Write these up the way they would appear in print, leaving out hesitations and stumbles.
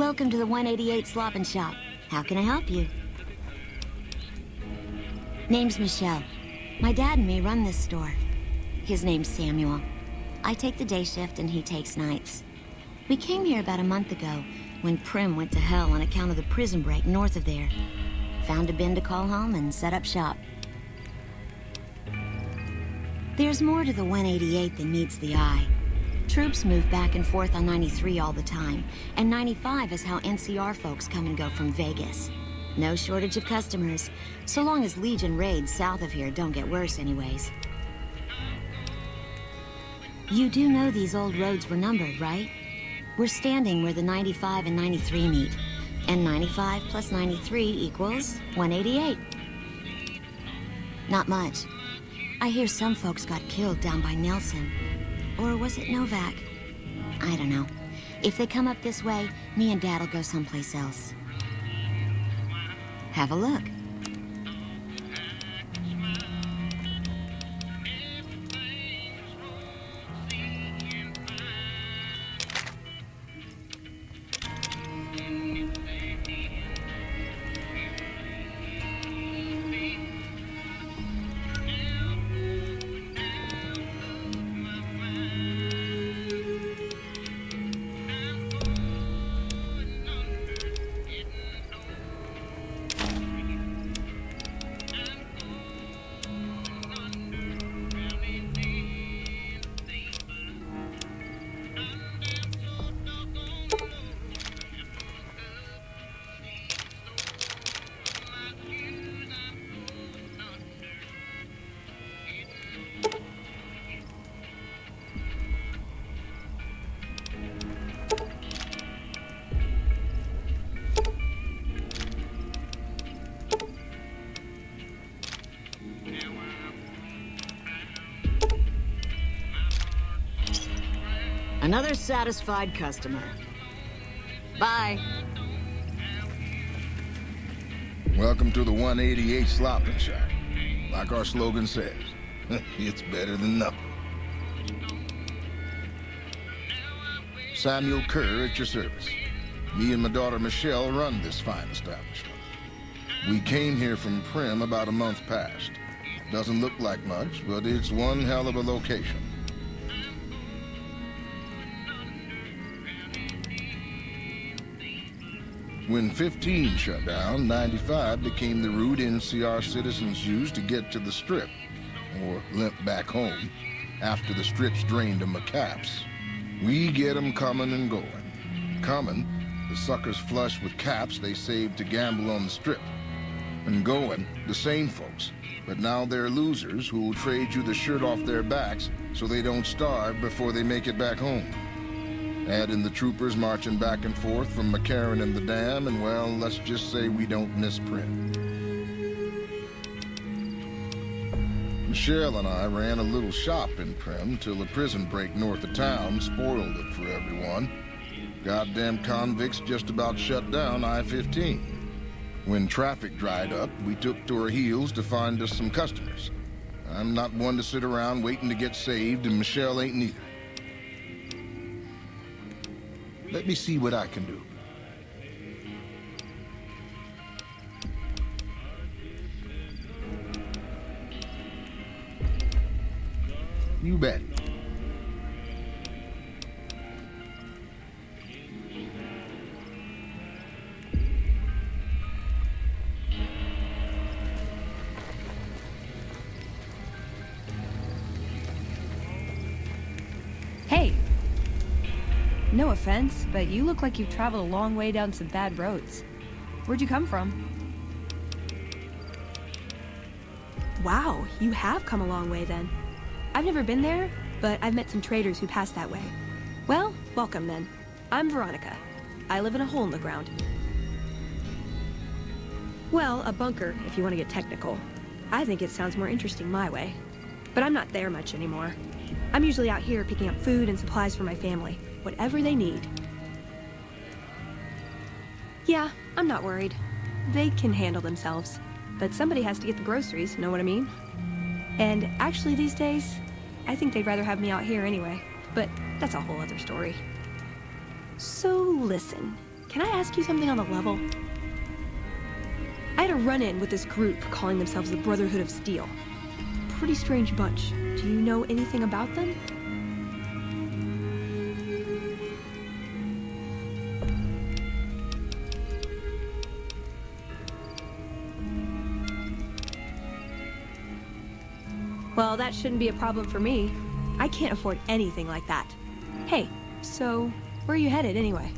Welcome to the 188 Slop and Shop. How can I help you? Name's Michelle. My dad and me run this store. His name's Samuel. I take the day shift and he takes nights. We came here about a month ago when Prim went to hell on account of the prison break north of there. Found a bin to call home and set up shop. There's more to the 188 than meets the eye. Troops move back and forth on 93 all the time, and 95 is how NCR folks come and go from Vegas. No shortage of customers, so long as Legion raids south of here don't get worse anyways. You do know these old roads were numbered, right? We're standing where the 95 and 93 meet, and 95 plus 93 equals 188. Not much. I hear some folks got killed down by Nelson. Or was it Novak? I don't know. If they come up this way, me and Dad'll go someplace else. Have a look. Another satisfied customer. Bye. Welcome to the 188 Slop and Shop. Like our slogan says, it's better than nothing. Samuel Kerr at your service. Me and my daughter Michelle run this fine establishment. We came here from Prim about a month past. Doesn't look like much, but it's one hell of a location. When 15 shut down, 95 became the route NCR citizens used to get to the Strip, or limp back home, after the Strip's drained them of caps. We get them coming and going. Coming, the suckers flush with caps they saved to gamble on the Strip. And going, the same folks, but now they're losers who'll trade you the shirt off their backs so they don't starve before they make it back home. Add in the troopers marching back and forth from McCarran and the Dam, and well, let's just say we don't miss Prim. Michelle and I ran a little shop in Prim till a prison break north of town spoiled it for everyone. Goddamn convicts just about shut down I-15. When traffic dried up, we took to our heels to find us some customers. I'm not one to sit around waiting to get saved, and Michelle ain't neither. Let me see what I can do. You bet. Hey! No offense, but you look like you've traveled a long way down some bad roads. Where'd you come from? Wow, you have come a long way then. I've never been there, but I've met some traders who pass that way. Well, welcome then. I'm Veronica. I live in a hole in the ground. Well, a bunker, if you want to get technical. I think it sounds more interesting my way. But I'm not there much anymore. I'm usually out here picking up food and supplies for my family. Whatever they need. Yeah, I'm not worried. They can handle themselves. But somebody has to get the groceries, know what I mean? And actually these days, I think they'd rather have me out here anyway. But that's a whole other story. So listen, can I ask you something on the level? I had a run-in with this group calling themselves the Brotherhood of Steel. Pretty strange bunch. Do you know anything about them? Well, that shouldn't be a problem for me. I can't afford anything like that. Hey, so where are you headed anyway?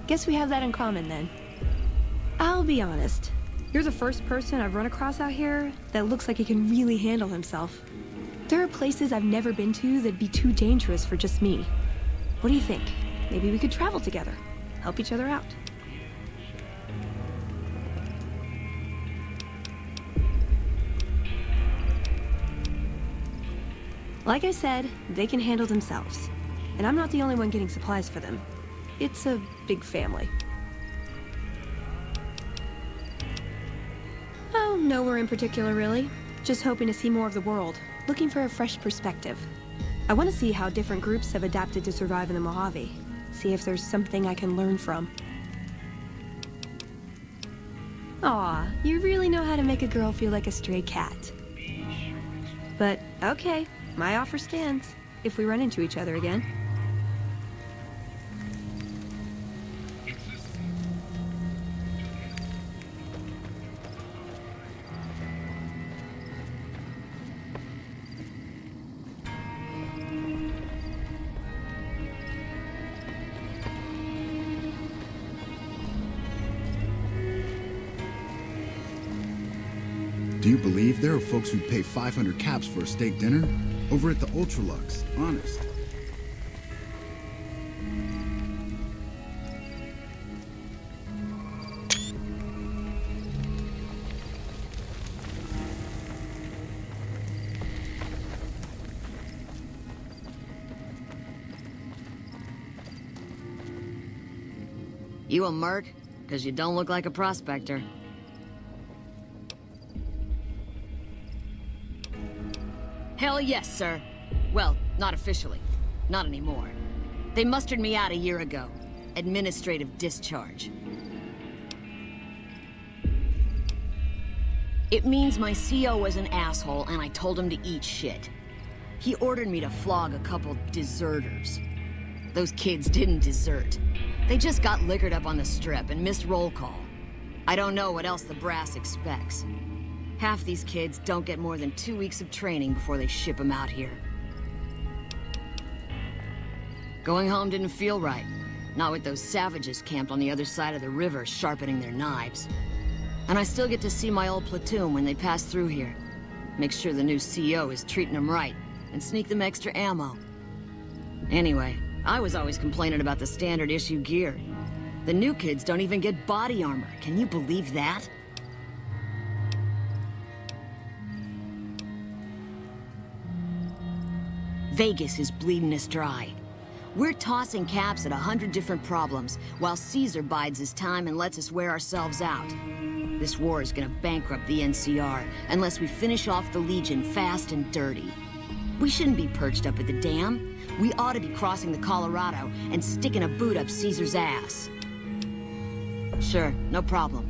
Guess we have that in common then. I'll be honest. You're the first person I've run across out here that looks like he can really handle himself. There are places I've never been to that'd be too dangerous for just me. What do you think? Maybe we could travel together, help each other out. Like I said, they can handle themselves. And I'm not the only one getting supplies for them. It's a big family. Oh, nowhere in particular, really. Just hoping to see more of the world. Looking for a fresh perspective. I want to see how different groups have adapted to survive in the Mojave. See if there's something I can learn from. Aw, you really know how to make a girl feel like a stray cat. But, okay, my offer stands. If we run into each other again. Do you believe there are folks who'd pay 500 caps for a steak dinner? Over at the Ultralux, honest. You a merc? Because you don't look like a prospector. Hell yes, sir. Well, not officially. Not anymore. They mustered me out a year ago. Administrative discharge. It means my CO was an asshole and I told him to eat shit. He ordered me to flog a couple deserters. Those kids didn't desert. They just got liquored up on the strip and missed roll call. I don't know what else the brass expects. Half these kids don't get more than 2 weeks of training before they ship them out here. Going home didn't feel right. Not with those savages camped on the other side of the river sharpening their knives. And I still get to see my old platoon when they pass through here. Make sure the new CO is treating them right, and sneak them extra ammo. Anyway, I was always complaining about the standard issue gear. The new kids don't even get body armor. Can you believe that? Vegas is bleeding us dry. We're tossing caps at 100 different problems, while Caesar bides his time and lets us wear ourselves out. This war is gonna bankrupt the NCR unless we finish off the Legion fast and dirty. We shouldn't be perched up at the dam. We ought to be crossing the Colorado and sticking a boot up Caesar's ass. Sure, no problem.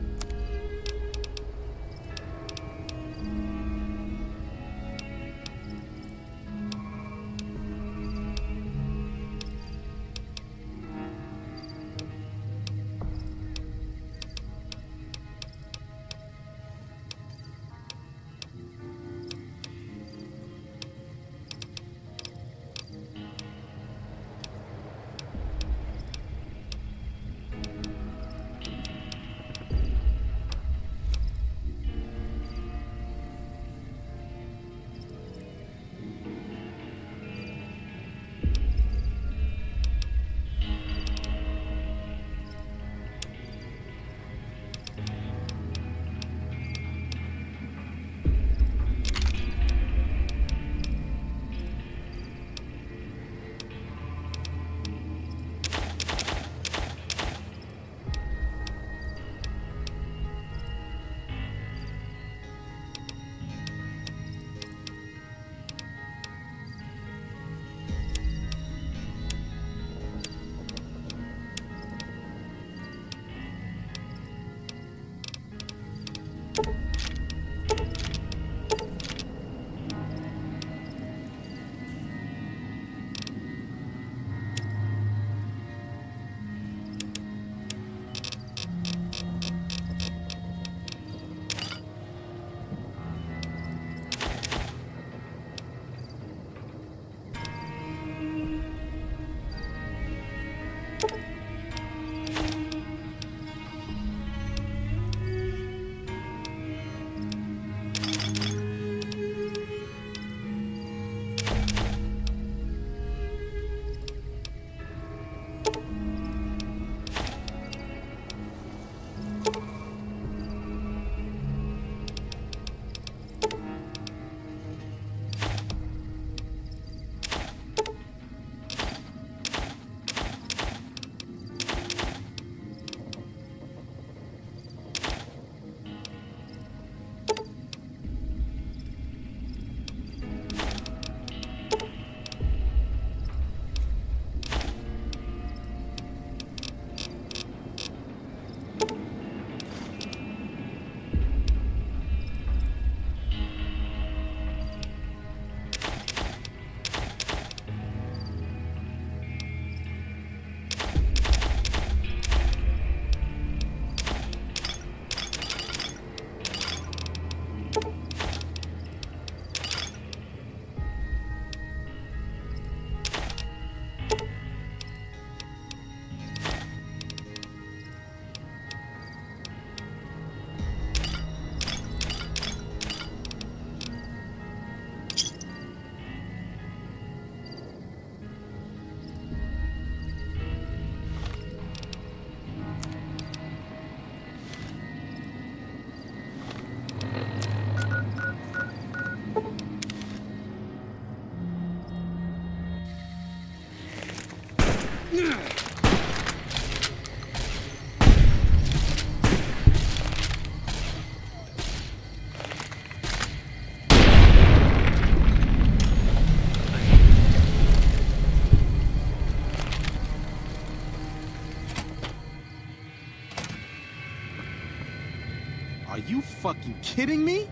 fucking kidding me?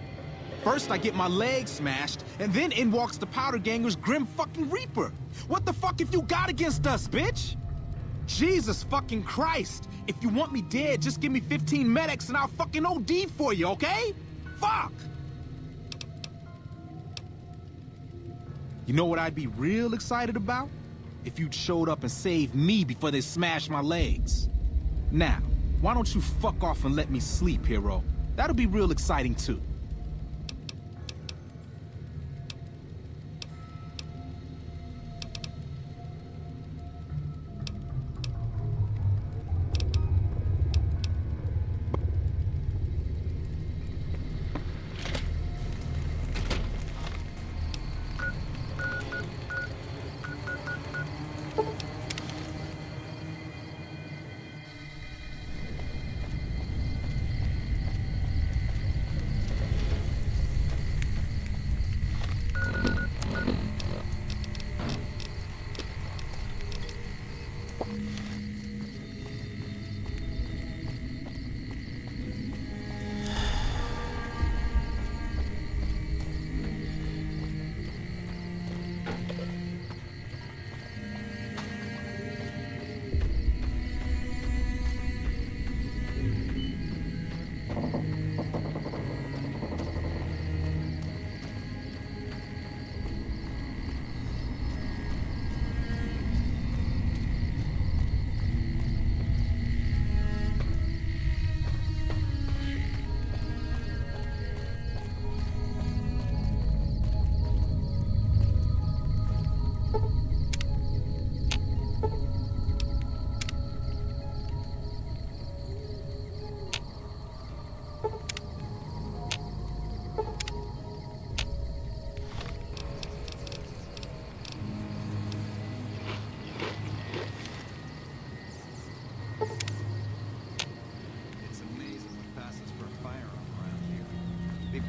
First I get my leg smashed, and then in walks the Powder Ganger's Grim fucking Reaper. What the fuck have you got against us, bitch? Jesus fucking Christ. If you want me dead, just give me 15 medics and I'll fucking OD for you, okay? Fuck! You know what I'd be real excited about? If you'd showed up and saved me before they smashed my legs. Now, why don't you fuck off and let me sleep, hero? That'll be real exciting too.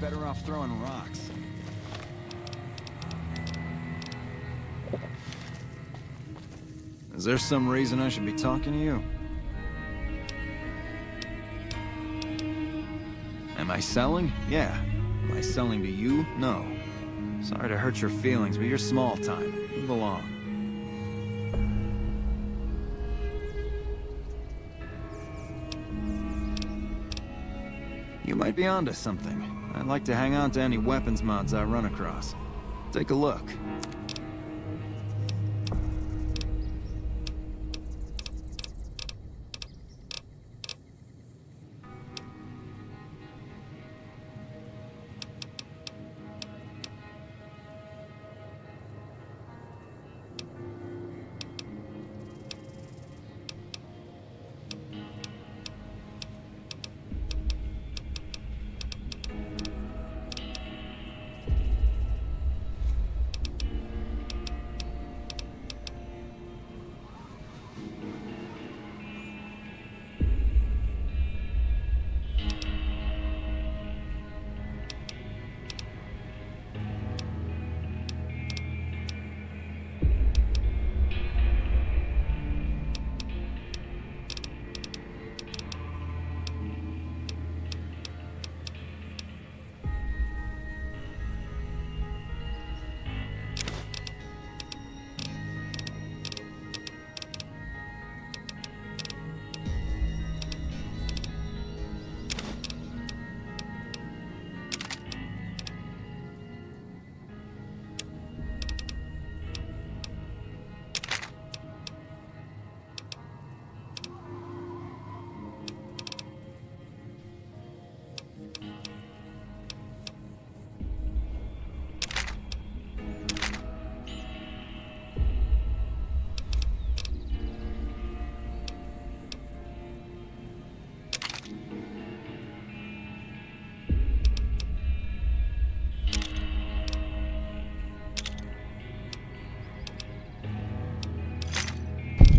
Better off throwing rocks. Is there some reason I should be talking to you? Am I selling? Yeah. Am I selling to you? No. Sorry to hurt your feelings, but you're small time. Move along. You might be onto something. I'd like to hang on to any weapons mods I run across. Take a look.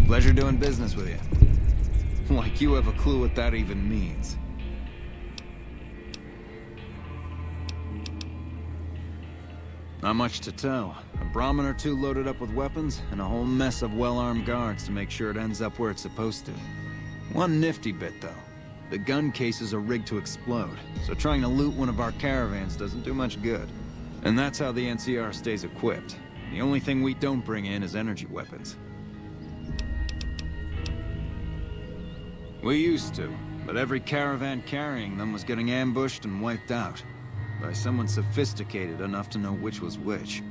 Pleasure doing business with you. Like you have a clue what that even means. Not much to tell. A Brahmin or two loaded up with weapons, and a whole mess of well-armed guards to make sure it ends up where it's supposed to. One nifty bit, though. The gun cases are rigged to explode, so trying to loot one of our caravans doesn't do much good. And that's how the NCR stays equipped. The only thing we don't bring in is energy weapons. We used to, but every caravan carrying them was getting ambushed and wiped out by someone sophisticated enough to know which was which.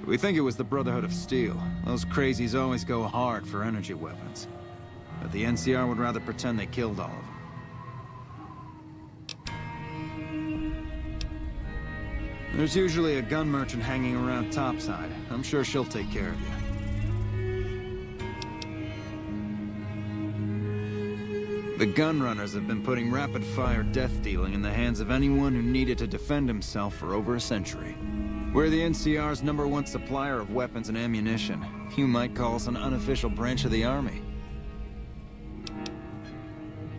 We think it was the Brotherhood of Steel. Those crazies always go hard for energy weapons. But the NCR would rather pretend they killed all of them. There's usually a gun merchant hanging around topside. I'm sure she'll take care of you. The gun runners have been putting rapid-fire death dealing in the hands of anyone who needed to defend himself for over a century. We're the NCR's #1 supplier of weapons and ammunition. You might call us an unofficial branch of the Army.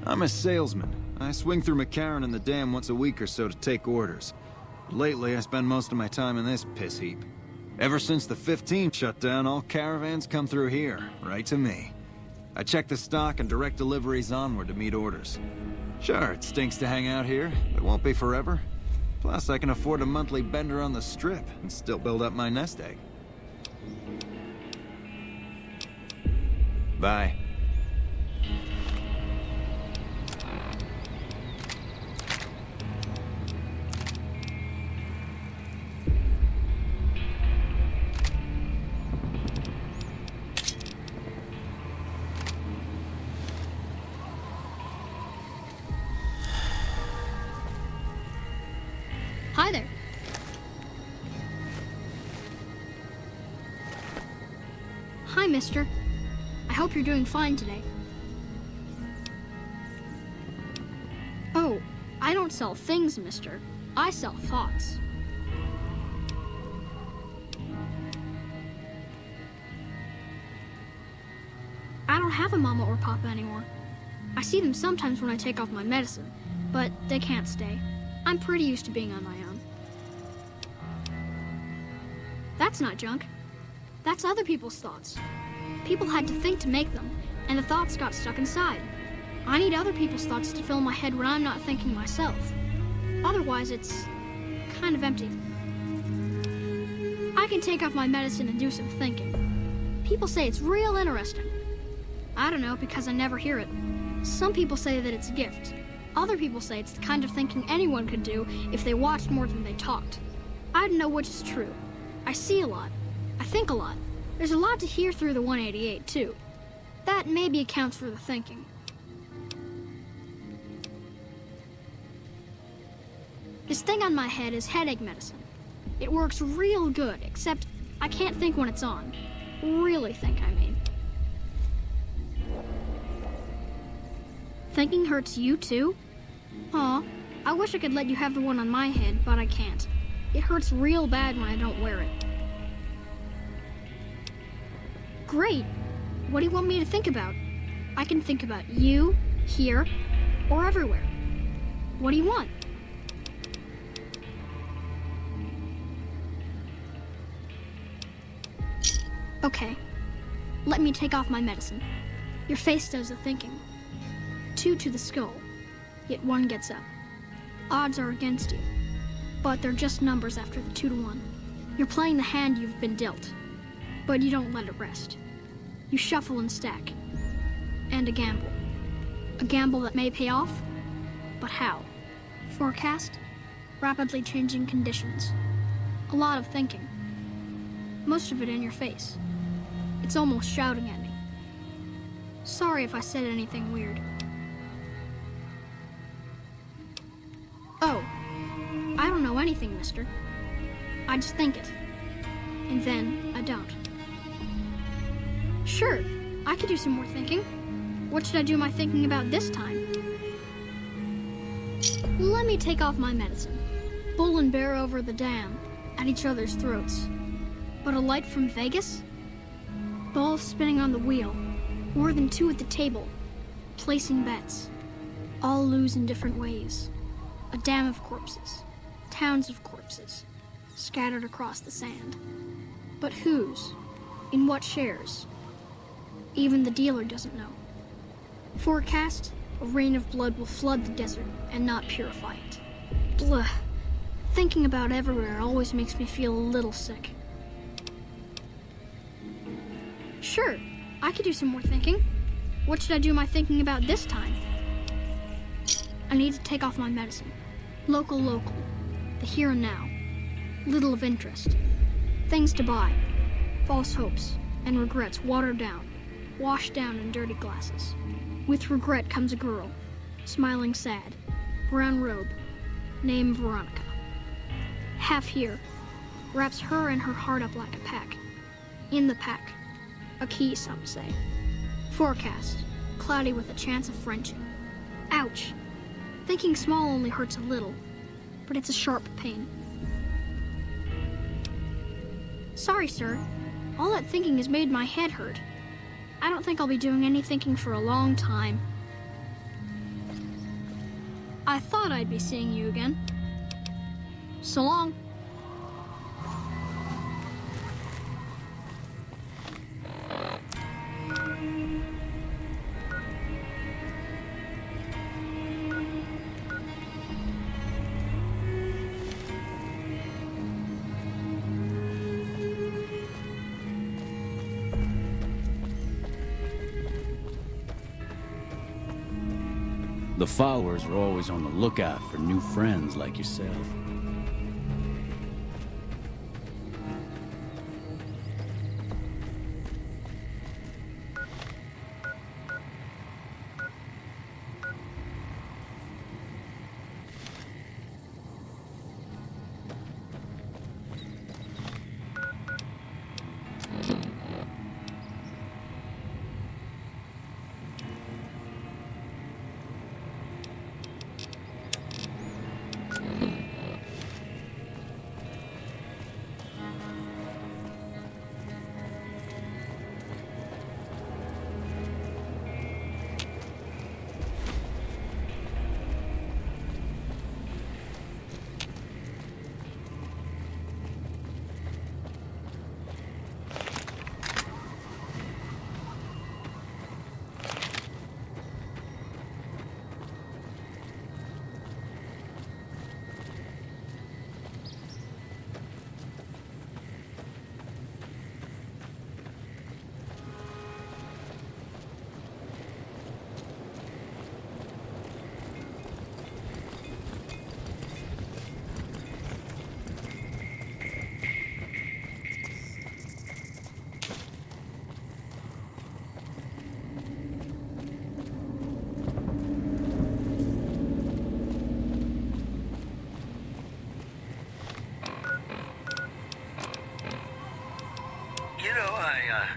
I'm a salesman. I swing through McCarran and the Dam once a week or so to take orders. Lately, I spend most of my time in this piss heap. Ever since the 15 shut down, all caravans come through here, right to me. I check the stock and direct deliveries onward to meet orders. Sure, it stinks to hang out here, but it won't be forever. Plus, I can afford a monthly bender on the Strip and still build up my nest egg. Bye. Hi there. Hi, mister. I hope you're doing fine today. Oh, I don't sell things, mister. I sell thoughts. I don't have a mama or papa anymore. I see them sometimes when I take off my medicine, but they can't stay. I'm pretty used to being on my own. That's not junk. That's other people's thoughts. People had to think to make them, and the thoughts got stuck inside. I need other people's thoughts to fill my head when I'm not thinking myself. Otherwise, it's kind of empty. I can take off my medicine and do some thinking. People say it's real interesting. I don't know, because I never hear it. Some people say that it's a gift. Other people say it's the kind of thinking anyone could do if they watched more than they talked. I don't know which is true. I see a lot. I think a lot. There's a lot to hear through the 188, too. That maybe accounts for the thinking. This thing on my head is headache medicine. It works real good, except I can't think when it's on. Really think, I mean. Thinking hurts you, too? Aw, I wish I could let you have the one on my head, but I can't. It hurts real bad when I don't wear it. Great! What do you want me to think about? I can think about you, here, or everywhere. What do you want? Okay. Let me take off my medicine. Your face does the thinking. 2 to the skull, yet 1 gets up. Odds are against you, but they're just numbers after the 2 to 1. You're playing the hand you've been dealt, but you don't let it rest. You shuffle and stack, and a gamble. A gamble that may pay off, but how? Forecast, rapidly changing conditions. A lot of thinking. Most of it in your face. It's almost shouting at me. Sorry if I said anything weird. Oh, I don't know anything, mister. I just think it. And then I don't. Sure, I could do some more thinking. What should I do my thinking about this time? Let me take off my medicine. Bull and bear over the dam, at each other's throats. But a light from Vegas? Balls spinning on the wheel, more than 2 at the table, placing bets. All lose in different ways. A dam of corpses, towns of corpses, scattered across the sand. But whose? In what shares? Even the dealer doesn't know. Forecast, A rain of blood will flood the desert and not purify it. Blah. Thinking about everywhere always makes me feel a little sick. Sure, I could do some more thinking. What should I do my thinking about this time? I need to take off my medicine. Local. The here and now. Little of interest. Things to buy. False hopes and regrets watered down. Washed down in dirty glasses. With regret comes a girl. Smiling sad. Brown robe. Name Veronica. Half here. Wraps her and her heart up like a pack. In the pack. A key, some say. Forecast. Cloudy with a chance of friendship. Ouch. Thinking small only hurts a little, but it's a sharp pain. Sorry, sir. All that thinking has made my head hurt. I don't think I'll be doing any thinking for a long time. I thought I'd be seeing you again. So long. The followers are always on the lookout for new friends like yourself.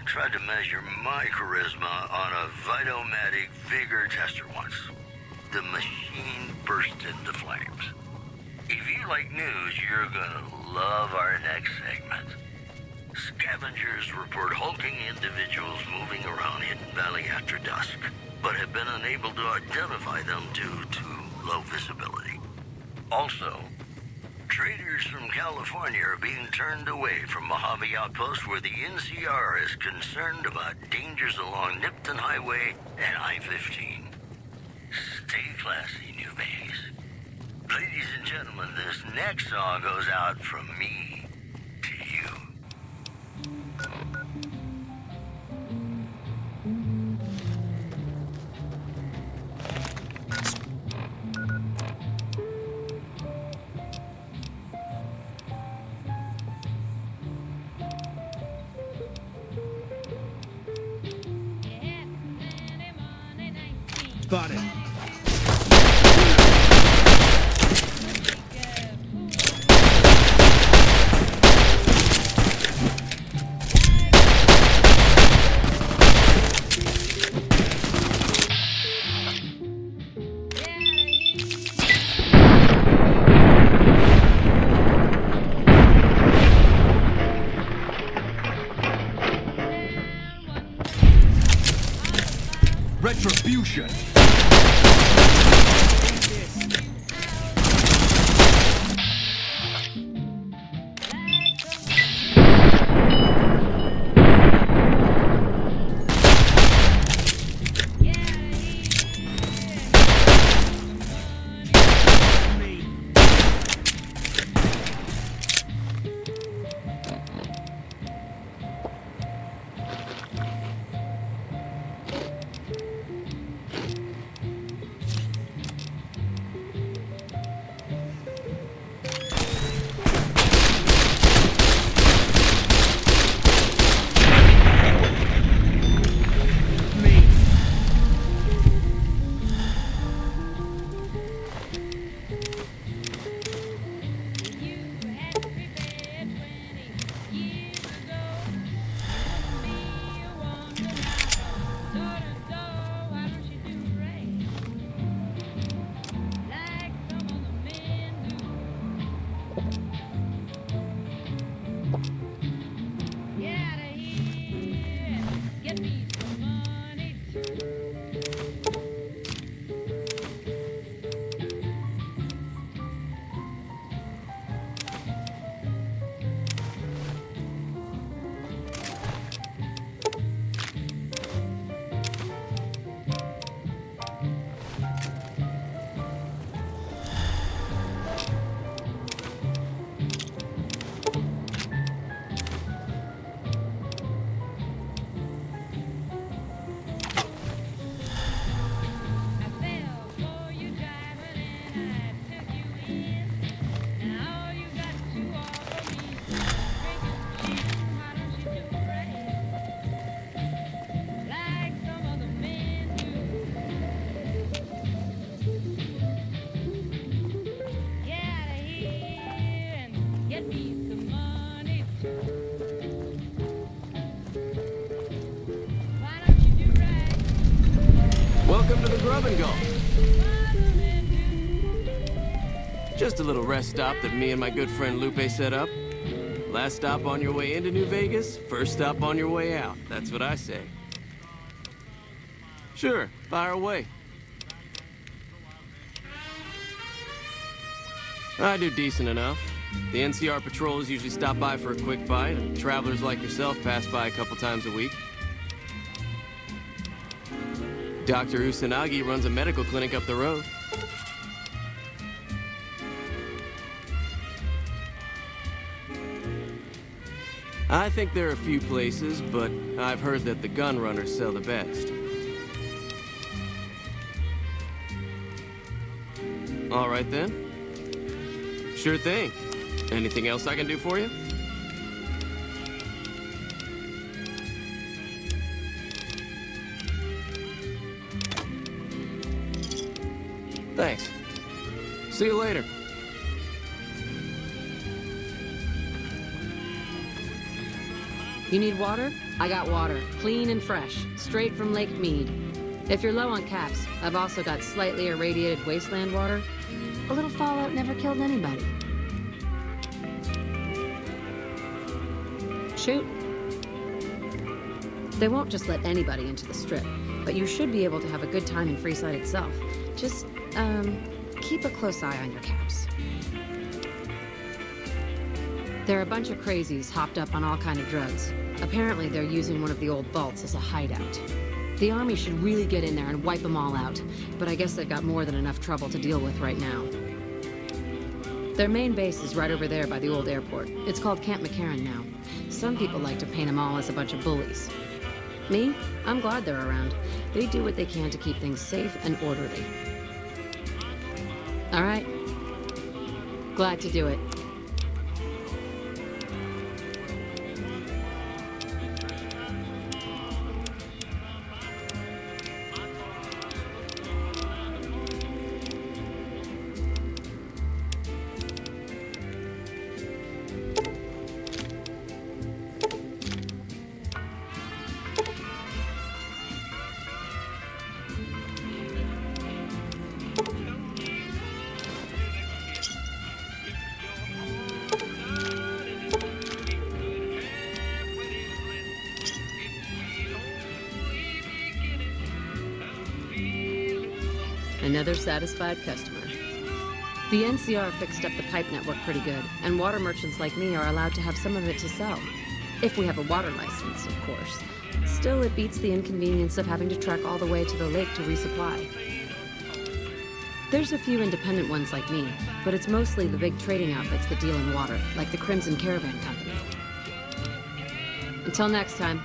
Tried to measure my charisma on a Vitomatic vigor tester once. The machine burst into flames. If you like news, you're gonna love our next segment. Scavengers report hulking individuals moving around Hidden Valley after dusk, but have been unable to identify them due to low visibility. Also, traders from California are being turned away from Mojave Outpost, where the NCR is concerned about dangers along Nipton Highway and I-15. Stay classy, New-Vegas. Ladies and gentlemen, this next song goes out from me to you. Spotted. Retribution. to the Grub and Go. Just a little rest stop that me and my good friend Lupe set up. Last stop on your way into New-Vegas, first stop on your way out. That's what I say. Sure, fire away. I do decent enough. The NCR patrols usually stop by for a quick bite, and travelers like yourself pass by a couple times a week. Dr. Usanagi runs a medical clinic up the road. I think there are a few places, but I've heard that the gun runners sell the best. All right then. Sure thing. Anything else I can do for you? Thanks. See you later. You need water? I got water. Clean and fresh. Straight from Lake Mead. If you're low on caps, I've also got slightly irradiated wasteland water. A little fallout never killed anybody. Shoot. They won't just let anybody into the Strip, but you should be able to have a good time in Frisayed itself. Just, keep a close eye on your caps. There are a bunch of crazies hopped up on all kind of drugs. Apparently, they're using one of the old vaults as a hideout. The army should really get in there and wipe them all out, but I guess they've got more than enough trouble to deal with right now. Their main base is right over there by the old airport. It's called Camp McCarran now. Some people like to paint them all as a bunch of bullies. Me? I'm glad they're around. They do what they can to keep things safe and orderly. All right. Glad to do it. Another satisfied customer. The NCR fixed up the pipe network pretty good, and water merchants like me are allowed to have some of it to sell. If we have a water license, of course. Still, it beats the inconvenience of having to trek all the way to the lake to resupply. There's a few independent ones like me, but it's mostly the big trading outfits that deal in water, like the Crimson Caravan Company. Until next time.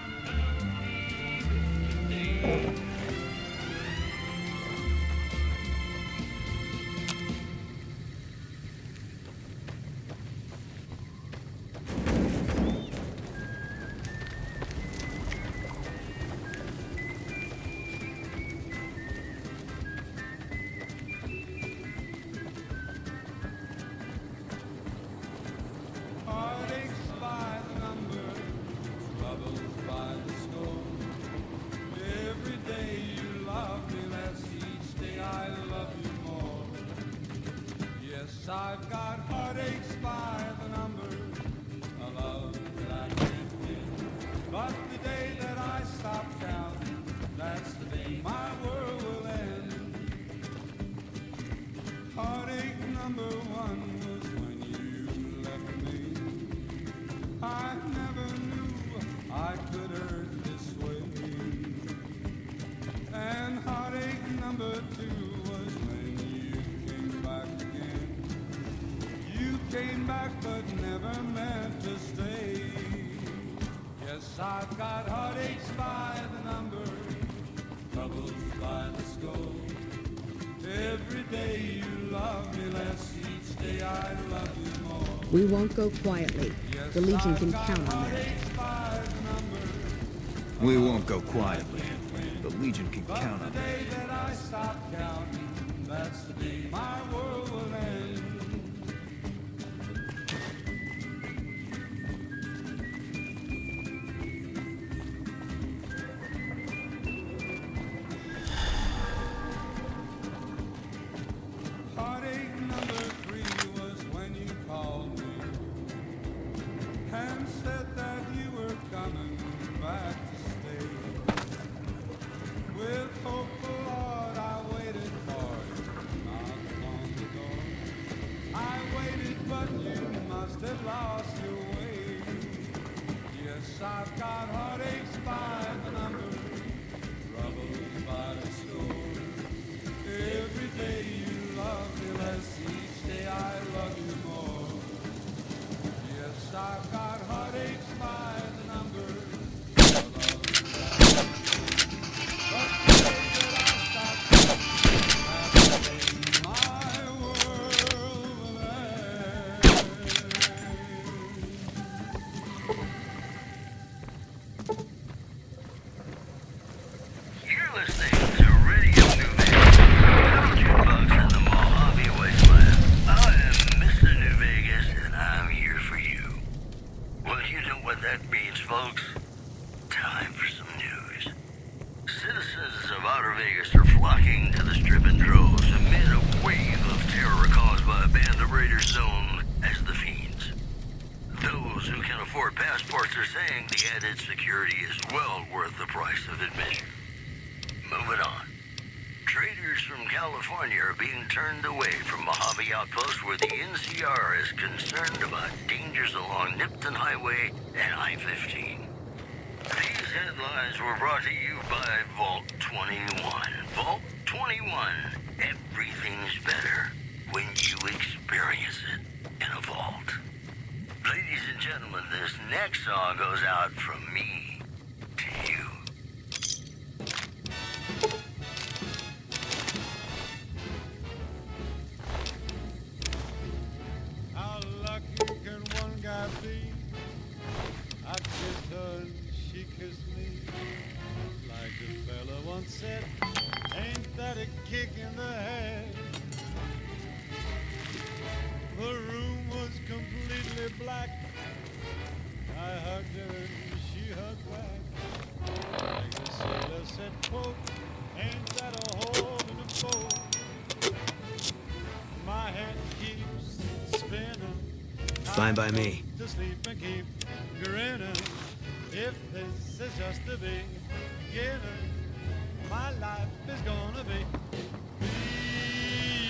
I've got heartaches by the number, a love that I can't win. But the day that I stop counting, that's the day my world will end. Heartache number one was when you left me. I never knew I could hurt this way. And heartache number two was when you came back again. You came back but never meant to stay. Yes, I've got heartaches by the number, troubles by the score. Every day you love me less, each day I love you more. We won't go quietly. Yes, The Legion I've can got count on that. heartaches by the number. We won't go quietly. The Legion can But count on the that. day that I stop counting, that's the day my world will end. got heartaches by the number, troubles by the score. Every day you love me less, each day I love you more. Yes, I've got heartaches by the number, troubles by the score. But the day that I stopped laughing, my world will end. You're listening to Radio New-Vegas, Bugs in the Mojave Wasteland. I am Mr. New-Vegas, and I'm here for you. Well, you know what that means, folks. Time for some news. Citizens of Outer Vegas are flocking to the Strip in droves amid a wave of terror caused by a band of raiders known as the Fiends. Those who can afford passports are saying the added security is well worth the price of admission. Moving on. Traders from California are being turned away from Mojave Outpost where the NCR is concerned about dangers along Nipton Highway and I-15. These headlines were brought to you by Vault 21. Vault 21. Everything's better when you experience it in a vault. Ladies and gentlemen, this next song goes out from me to you. How lucky can one guy be? I kissed her and she kissed me. Like the fella once said, ain't that a kick in the head? The room was completely black. I hugged her and she hugged back. Like the sailor said, quote, ain't that a hole in the boat? My head keeps spinning. Fine by me. To sleep and keep grinning. If this is just the beginning, my life is gonna be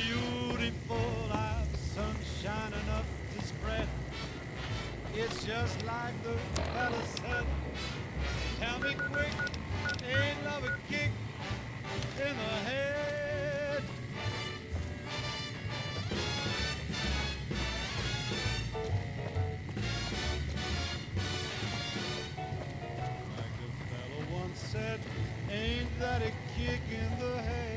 beautiful. I've sunshine enough to spread. It's just like the fella said. Tell me quick, ain't love a kick in the head? Like the fella once said, ain't that a kick in the head?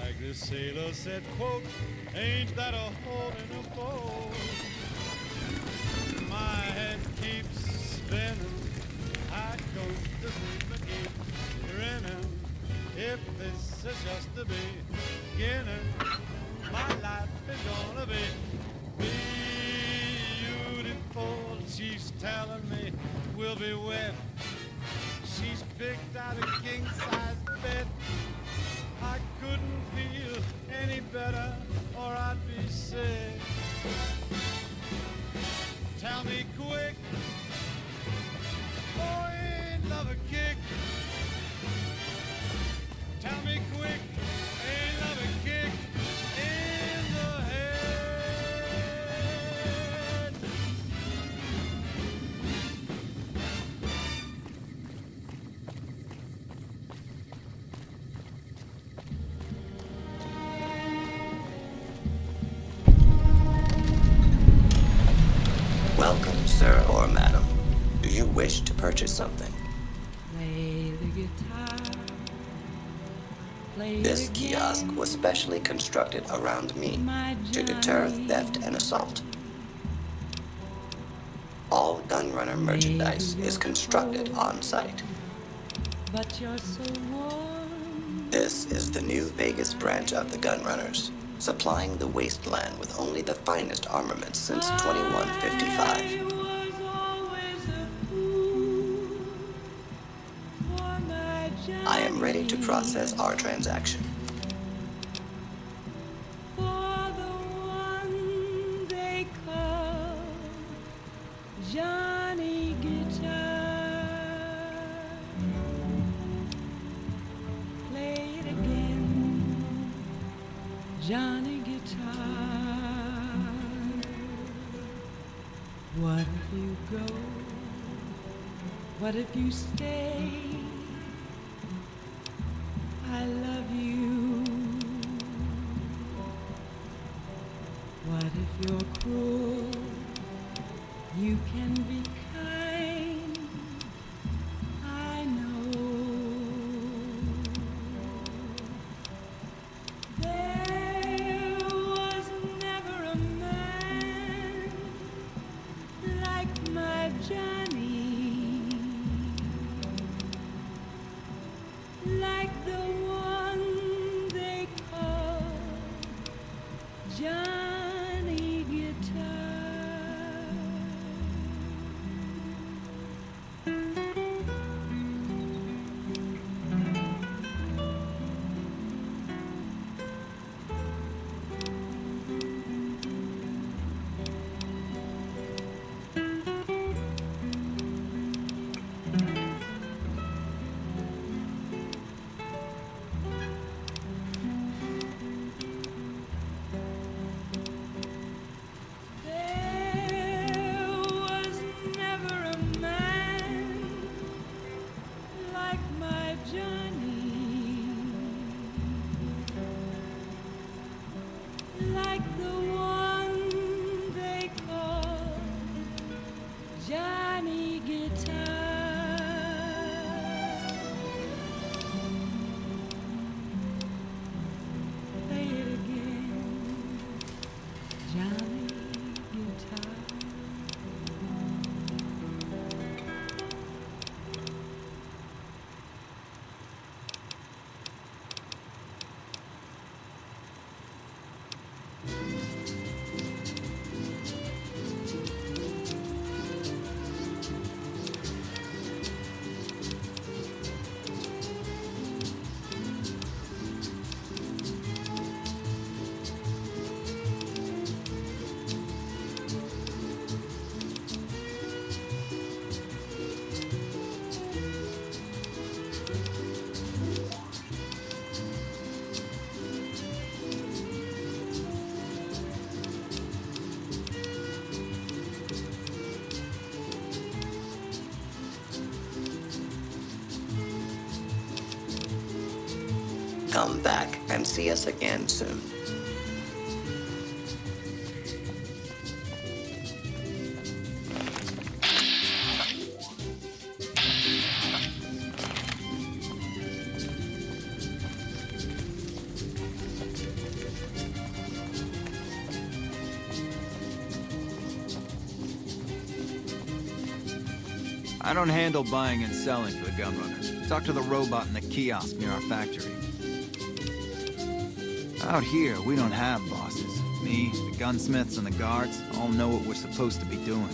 Like the sailor said, quote, ain't that a hole in a boat? My head keeps spinning. I go to sleep and keep grinning. If this is just the beginning, my life is gonna be beautiful. She's telling me we'll be wed. She's picked out a king-size bed. I couldn't feel any better or I'd be sick. Tell me quick, boy, ain't love a kick? Tell me quick, ain't love a kick in the head? Welcome, sir or madam. Do you wish to purchase something? Play the guitar. This kiosk was specially constructed around me to deter theft and assault. All Gunrunner merchandise is constructed on site. But you're so warm. This is the New Vegas branch of the Gunrunners, supplying the wasteland with only the finest armaments since 2155. I am ready to process our transaction. For the one they call Johnny Guitar. Play it again. Johnny Guitar. What if you go? What if you stay? I love you. What if you're cruel? You can be kind. I know. There was never a man like my Johnny, like the one they call Johnny Guitar. There was never a man like my Johnny, like the one they call Johnny Guitar. Play it again, Johnny Guitar. Come back and see us again soon. I don't handle buying and selling for the gun runners. Talk to the robot in the kiosk near our factory. Out here, we don't have bosses. Me, the gunsmiths, and the guards all know what we're supposed to be doing.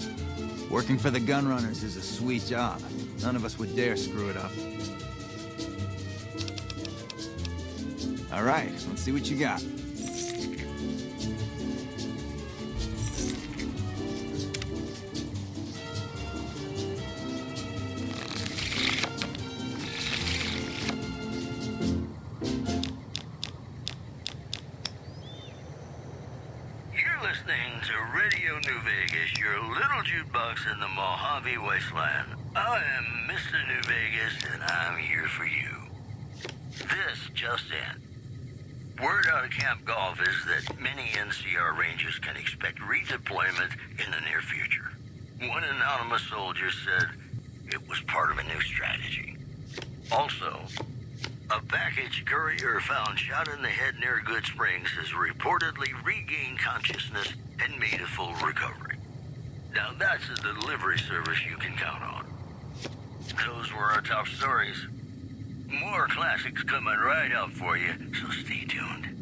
Working for the gun runners is a sweet job. None of us would dare screw it up. All right, let's see what you got. Listening to Radio Nью-Вегас, your little jukebox in the Mojave wasteland. I am Mr. Nью-Вегас, and I'm here for you. This just in. Word out of Camp Golf is that many NCR Rangers can expect redeployment in the near future. One anonymous soldier said it was part of a new strategy. Also, a package courier found shot in the head near Good Springs has reportedly regained consciousness and made a full recovery. Now that's a delivery service you can count on. Those were our top stories. More classics coming right up for you, so stay tuned.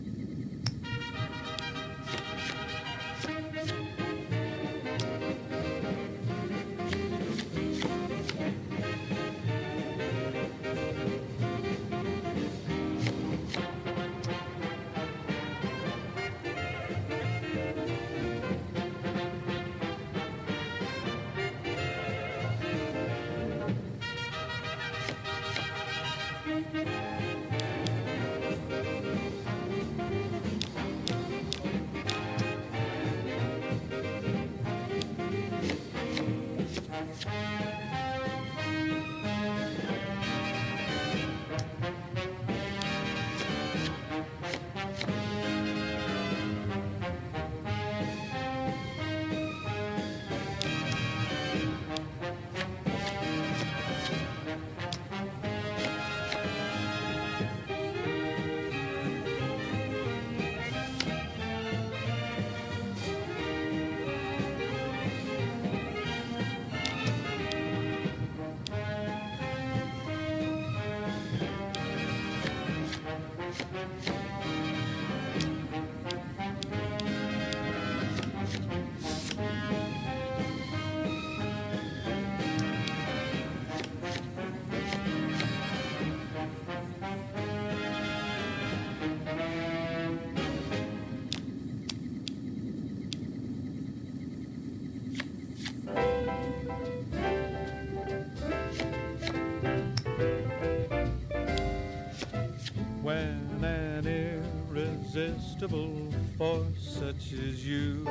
irresistible force such as you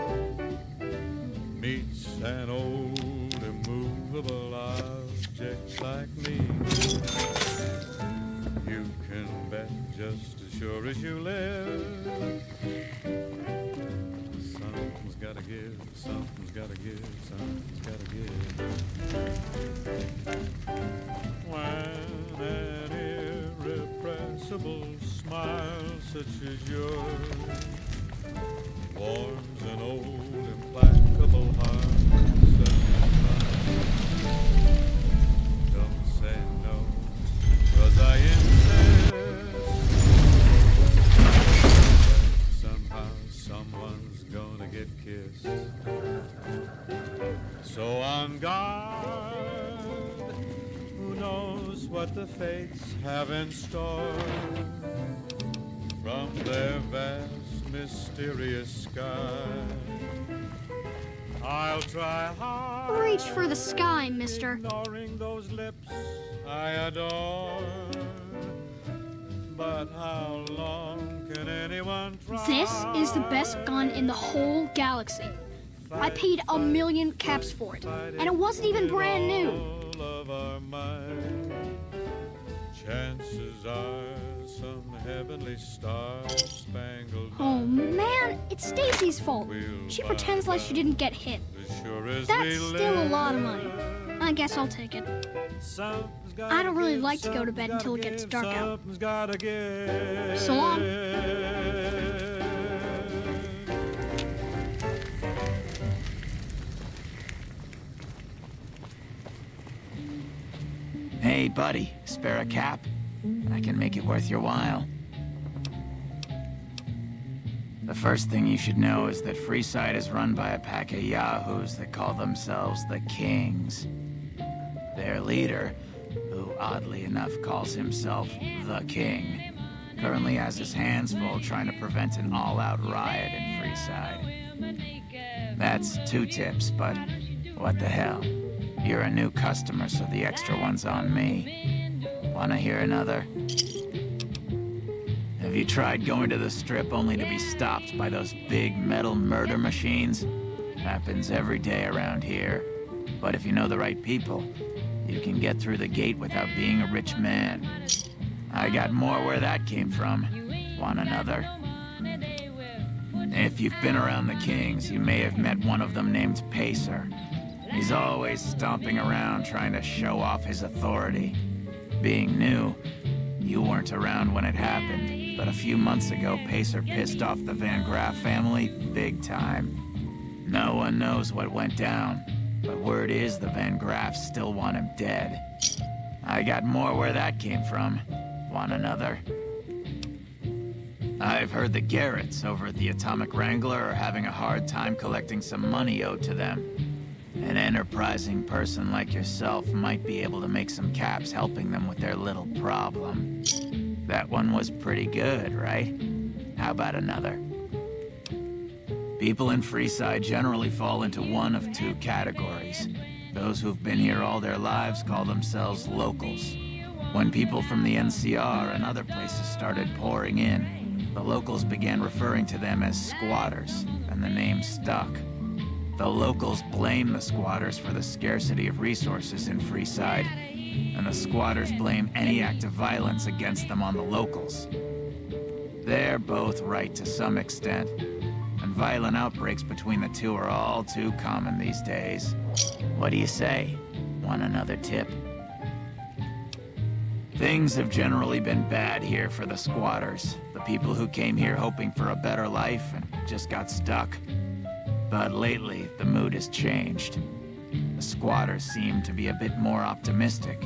meets an old immovable object like me. You can bet just as sure as you live. Something's gotta give, something's gotta give, something's gotta give. When an irrepressible smile such as yours warms an old implacable heart such as mine, don't say no, 'cause I insist. Somehow someone's gonna get kissed. So on guard, who knows what the fates have in store from their vast, mysterious sky. I'll try hard. Reach for the sky, mister. Ignoring those lips I adore. But how long can anyone try? This is the best gun in the whole galaxy. I paid 1 million caps for it, and it wasn't even brand new. Of our mind. Chances are some heavenly star-spangled. Oh man, it's Stacy's fault. She pretends like she didn't get hit. That's still a lot of money. I guess I'll take it. I don't really like to go to bed until it gets dark out. So long. Hey, buddy, spare a cap? I can make it worth your while. The first thing you should know is that Friside is run by a pack of yahoos that call themselves the Kings. Their leader, who oddly enough calls himself the King, currently has his hands full trying to prevent an all-out riot in Friside. That's 2 tips, but what the hell? You're a new customer, so the extra one's on me. Wanna hear another? Have you tried going to the Strip only to be stopped by those big metal murder machines? Happens every day around here. But if you know the right people, you can get through the gate without being a rich man. I got more where that came from. Want another? If you've been around the Kings, you may have met one of them named Pacer. He's always stomping around trying to show off his authority. Being new, you weren't around when it happened, but a few months ago, Pacer pissed off the Van Graff family big time. No one knows what went down, but word is the Van Graffs still want him dead. I got more where that came from. Want another? I've heard the Garretts over at the Atomic Wrangler are having a hard time collecting some money owed to them. An enterprising person like yourself might be able to make some caps helping them with their little problem. That one was pretty good, right? How about another? People in Friside generally fall into one of 2 categories. Those who've been here all their lives call themselves locals. When people from the NCR and other places started pouring in, the locals began referring to them as squatters, and the name stuck. The locals blame the squatters for the scarcity of resources in Friside, and the squatters blame any act of violence against them on the locals. They're both right to some extent, and violent outbreaks between the two are all too common these days. What do you say? Want another tip? Things have generally been bad here for the squatters, the people who came here hoping for a better life and just got stuck. But lately, the mood has changed. The squatters seem to be a bit more optimistic.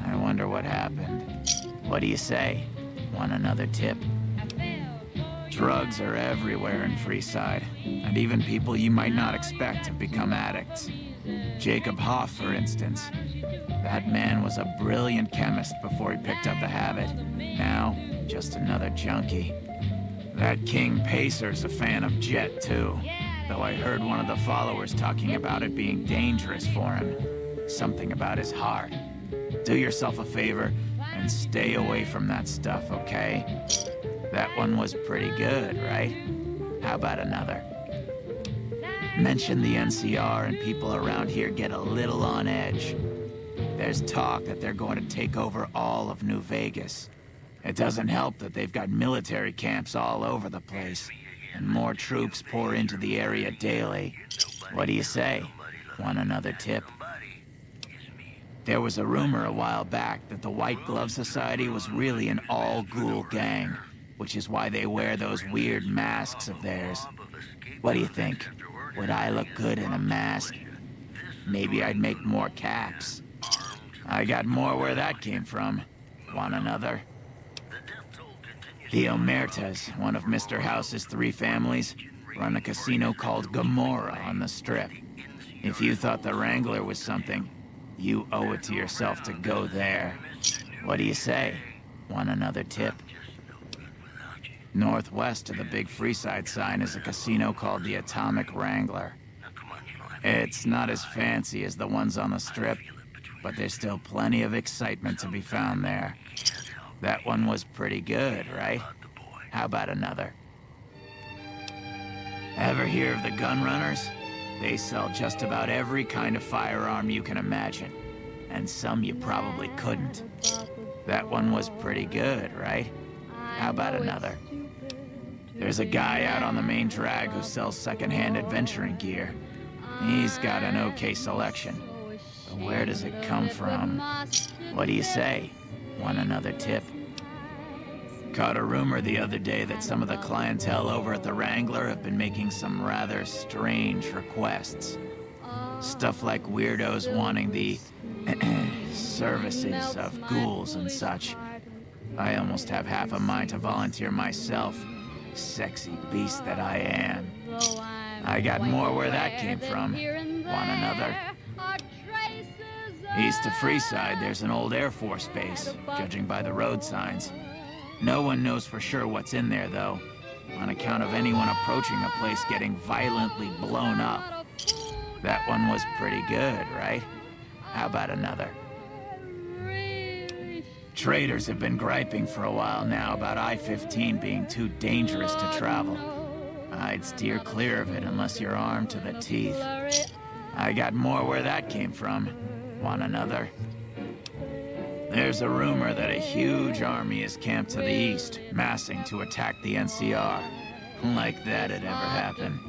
I wonder what happened. What do you say? Want another tip? Drugs are everywhere in Friside, and even people you might not expect have become addicts. Jacob Hoff, for instance. That man was a brilliant chemist before he picked up the habit. Now, just another junkie. That King Pacer's a fan of Jet, too. Though I heard one of the followers talking about it being dangerous for him. Something about his heart. Do yourself a favor and stay away from that stuff, okay? That one was pretty good, right? How about another? Mention the NCR and people around here get a little on edge. There's talk that they're going to take over all of New-Vegas. It doesn't help that they've got military camps all over the place, and more troops pour into the area daily. What do you say? Want another tip? There was a rumor a while back that the White Glove Society was really an all-ghoul gang, which is why they wear those weird masks of theirs. What do you think? Would I look good in a mask? Maybe I'd make more caps. I got more where that came from. Want another? The Omertas, one of Mr. House's 3 families, run a casino called Gomorrah on the Strip. If you thought the Wrangler was something, you owe it to yourself to go there. What do you say? Want another tip? Northwest of the big Friside sign is a casino called the Atomic Wrangler. It's not as fancy as the ones on the Strip, but there's still plenty of excitement to be found there. That one was pretty good, right? How about another? Ever hear of the gun runners? They sell just about every kind of firearm you can imagine, and some you probably couldn't. That one was pretty good, right? How about another? There's a guy out on the main drag who sells secondhand adventuring gear. He's got an okay selection. But where does it come from? What do you say? Want another tip? Caught a rumor the other day that some of the clientele over at the Wrangler have been making some rather strange requests. Stuff like weirdos wanting the services of ghouls and such. I almost have half a mind to volunteer myself. Sexy beast that I am. I got more where that came from. Want another? East of Friside, there's an old Air Force base, judging by the road signs. No one knows for sure what's in there, though, on account of anyone approaching the place getting violently blown up. That one was pretty good, right? How about another? Traders have been griping for a while now about I-15 being too dangerous to travel. I'd steer clear of it unless you're armed to the teeth. I got more where that came from. Want another? There's a rumor that a huge army is camped to the east, massing to attack the NCR. Like that'd ever happen.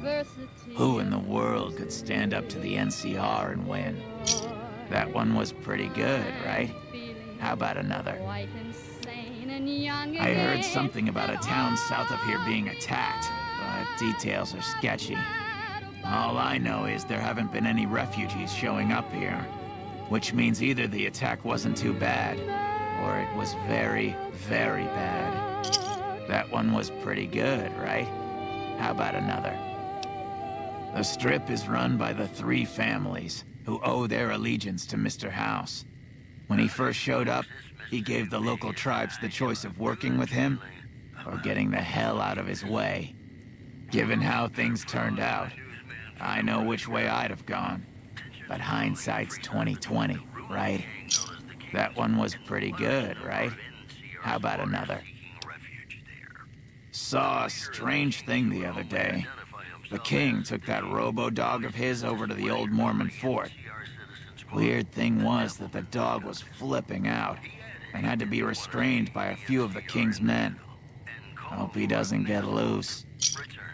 Who in the world could stand up to the NCR and win? That one was pretty good, right? How about another? I heard something about a town south of here being attacked, but details are sketchy. All I know is there haven't been any refugees showing up here, which means either the attack wasn't too bad, or it was very, very bad. That one was pretty good, right? How about another? The Strip is run by the 3 families, who owe their allegiance to Mr. House. When he first showed up, he gave the local tribes the choice of working with him or getting the hell out of his way. Given how things turned out, I know which way I'd have gone. But hindsight's 20/20, right? That one was pretty good, right? How about another? Saw a strange thing the other day. The king took that robo-dog of his over to the old Mormon fort. Weird thing was that the dog was flipping out and had to be restrained by a few of the king's men. Hope he doesn't get loose.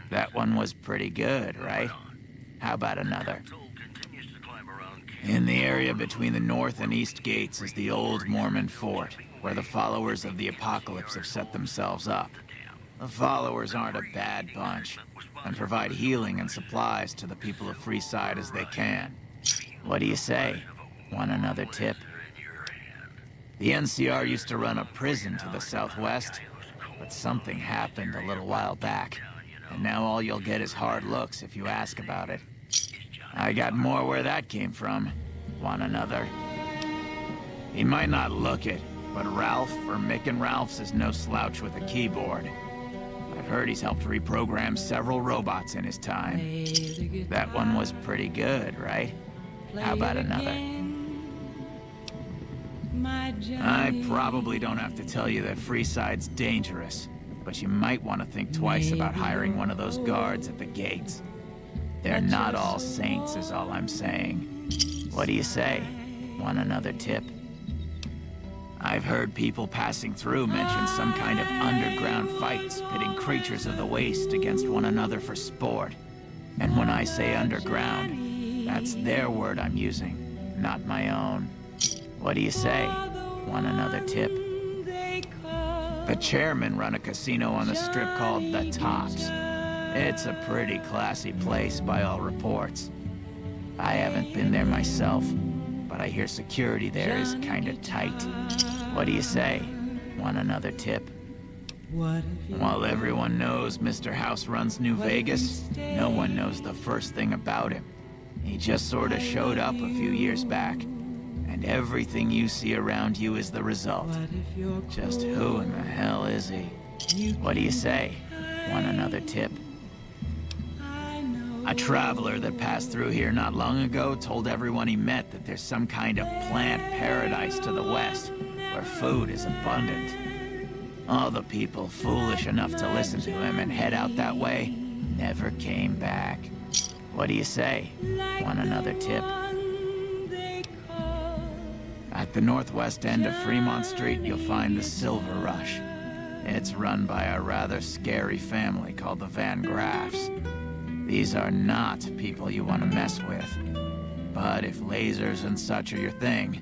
That one was pretty good, right? How about another? In the area between the north and east gates is the old Mormon fort, where the followers of the apocalypse have set themselves up. The followers aren't a bad bunch, and provide healing and supplies to the people of Friside as they can. What do you say? Want another tip? The NCR used to run a prison to the southwest, but something happened a little while back, and now all you'll get is hard looks if you ask about it. I got more where that came from. Want another? He might not look it, but Ralph, or Mick and Ralph's, is no slouch with a keyboard. I've heard he's helped reprogram several robots in his time. That one was pretty good, right? How about another? I probably don't have to tell you that Friside's dangerous, but you might want to think twice about hiring one of those guards at the gates. They're not all saints is all I'm saying. What do you say? Want another tip? I've heard people passing through mention some kind of underground fights pitting creatures of the waste against one another for sport. And when I say underground, that's their word I'm using, not my own. What do you say? Want another tip? The chairmen run a casino on the strip called The Tops. It's a pretty classy place by all reports. I haven't been there myself, but I hear security there is kinda tight. What do you say? Want another tip? While everyone knows Mr. House runs New-Vegas, no one knows the first thing about him. He just sorta showed up a few years back, and everything you see around you is the result. Just who in the hell is he? What do you say? Want another tip? A traveler that passed through here not long ago told everyone he met that there's some kind of plant paradise to the west, where food is abundant. All the people foolish enough to listen to him and head out that way never came back. What do you say? Want another tip? At the northwest end of Fremont Street, you'll find the Silver Rush. It's run by a rather scary family called the Van Graffs. These are not people you want to mess with. But if lasers and such are your thing,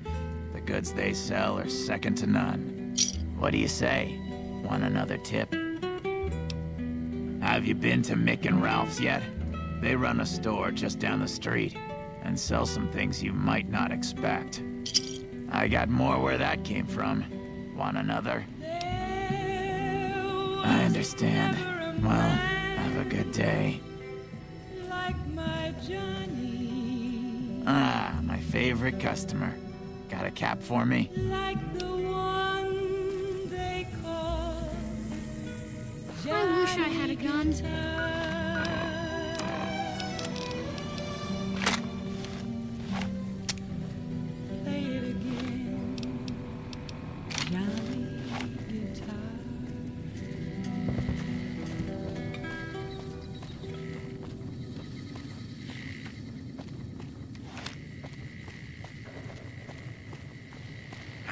the goods they sell are second to none. What do you say? Want another tip? Have you been to Mick and Ralph's yet? They run a store just down the street and sell some things you might not expect. I got more where that came from. Want another? I understand. Well, have a good day. Ah, my favorite customer. Got a cap for me? I wish I had a gun.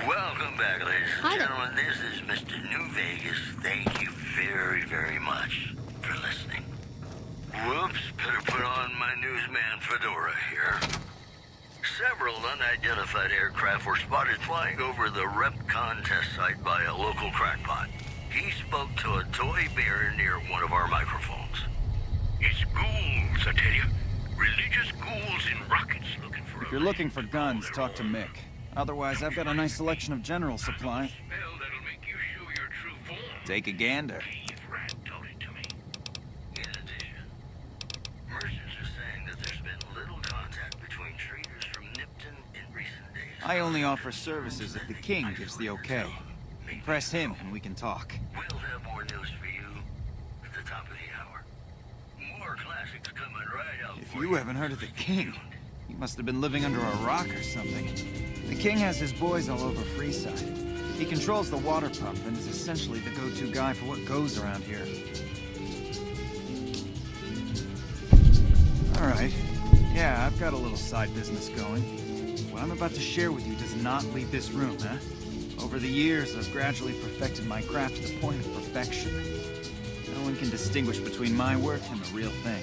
Welcome back, ladies and gentlemen. This is Mr. New-Vegas. Thank you very, very much for listening. Whoops, better put on my newsman fedora here. Several unidentified aircraft were spotted flying over the RepCon test site by a local crackpot. He spoke to a toy bear near one of our microphones. It's ghouls, I tell you. Religious ghouls in rockets looking for If you're looking for guns, talk to Mick. Otherwise, I've got a nice selection of general supply. Take a gander. I only offer services if the king gives the okay. Impress him and we can talk. We'll have more news for you at the top of the hour. More classics coming right up. If you haven't heard of the king, you must have been living under a rock or something. The king has his boys all over Friside. He controls the water pump and is essentially the go-to guy for what goes around here. Alright. Yeah, I've got a little side business going. What I'm about to share with you does not leave this room, huh? Over the years, I've gradually perfected my craft to the point of perfection. No one can distinguish between my work and the real thing.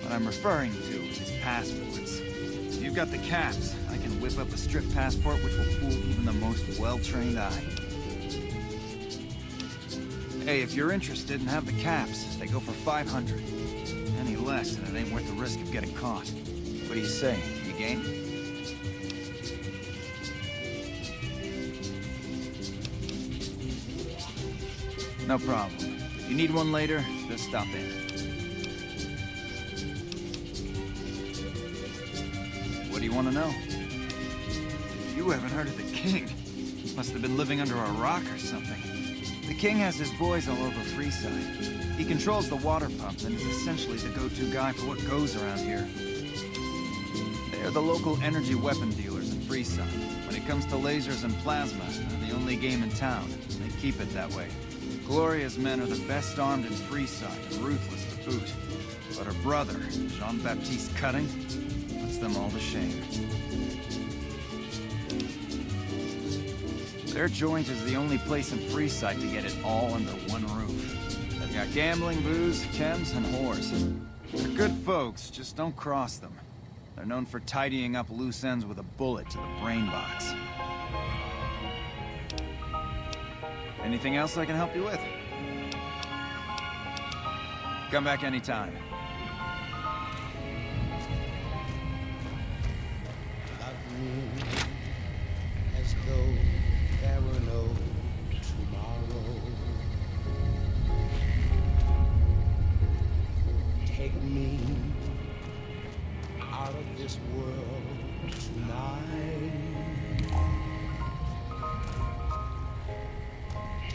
What I'm referring to is passwords. If you've got the caps, I can whip up a strip passport which will fool even the most well-trained eye. Hey, if you're interested and have the caps, they go for 500. Any less, and it ain't worth the risk of getting caught. What do you say? You game? No problem. If you need one later, just stop in. What do you want to know? You haven't heard of the king. You must have been living under a rock or something. The king has his boys all over Friside. He controls the water pump and is essentially the go-to guy for what goes around here. They're the local energy weapon dealers in Friside. When it comes to lasers and plasma, they're the only game in town. They keep it that way. Gloria's men are the best armed in Frisayd and ruthless to boot. But her brother, Jean-Baptiste Cutting, puts them all to shame. Their joint is the only place in Frisayd to get it all under one roof. They've got gambling, booze, chems, and whores. They're good folks, just don't cross them. They're known for tidying up loose ends with a bullet to the brain box. Anything else I can help you with? Come back anytime. Love me as though there were no tomorrow. Take me out of this world tonight.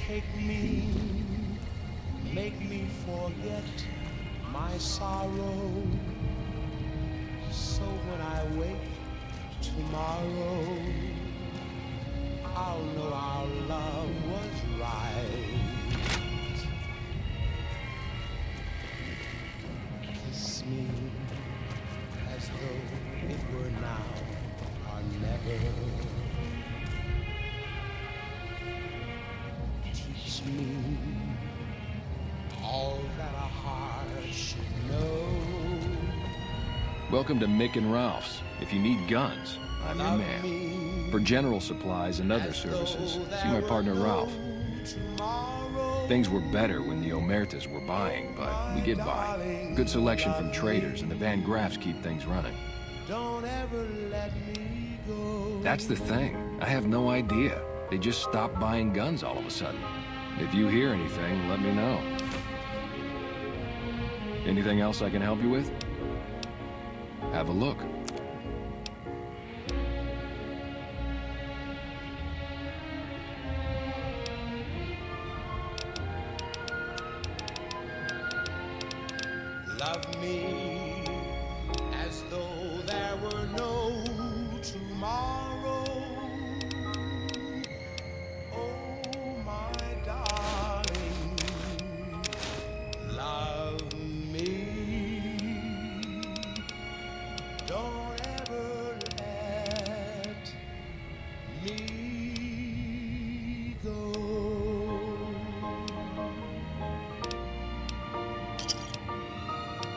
Take me, make me forget my sorrow. So when I wake tomorrow, I'll know our love was right. Kiss me as though it were now or never. Teach me all that a heart should know. Welcome to Mick and Ralph's. If you need guns, I'm your man. For general supplies and other services, see my partner Ralph. Things were better when the Omertas were buying, but we get by. Good selection from traders, and the Van Graffs keep things running. Don't ever let me go. That's the thing. I have no idea. They just stopped buying guns all of a sudden. If you hear anything, let me know. Anything else I can help you with? Have a look. Love me as though there were no tomorrow. Oh, my darling, love me. Don't ever let me go.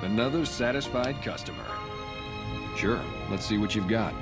Another satisfied customer. Sure, let's see what you've got.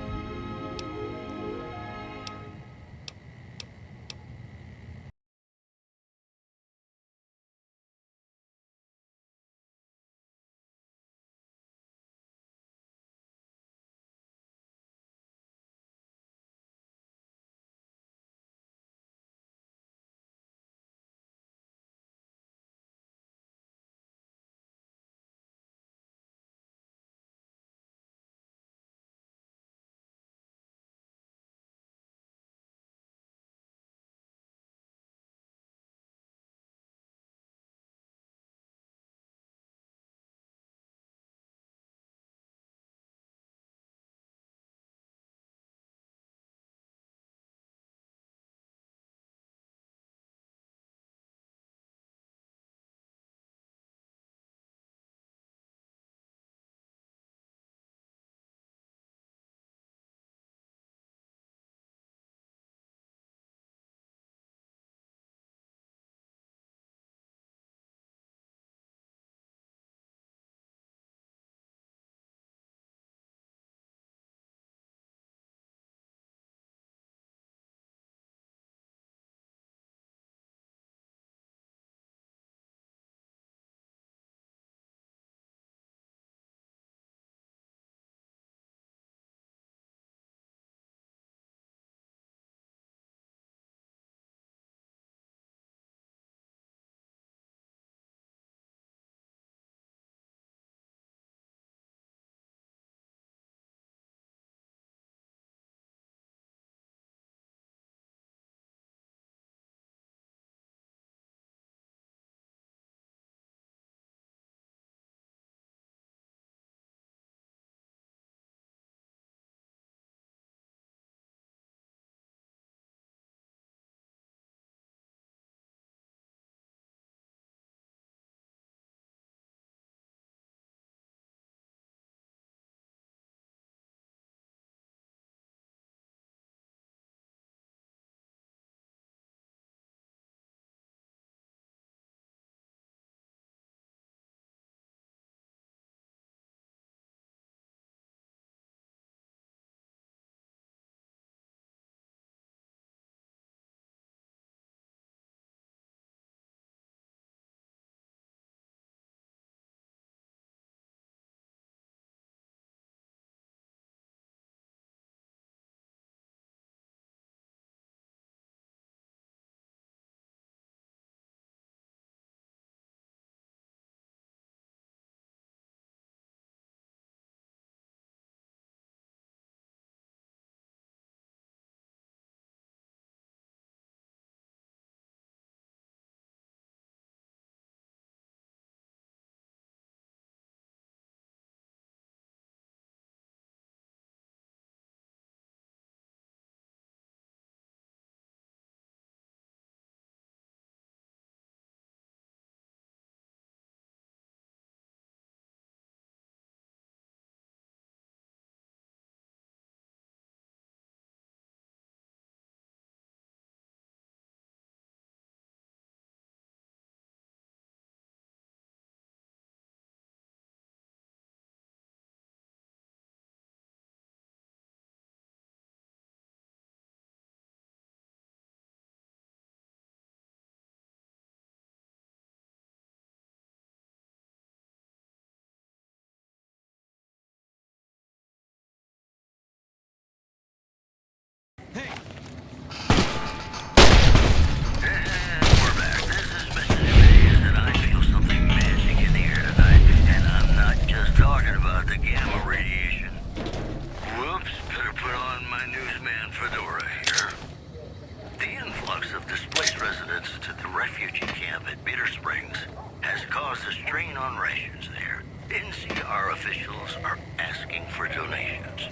running on rations there. NCR officials are asking for donations.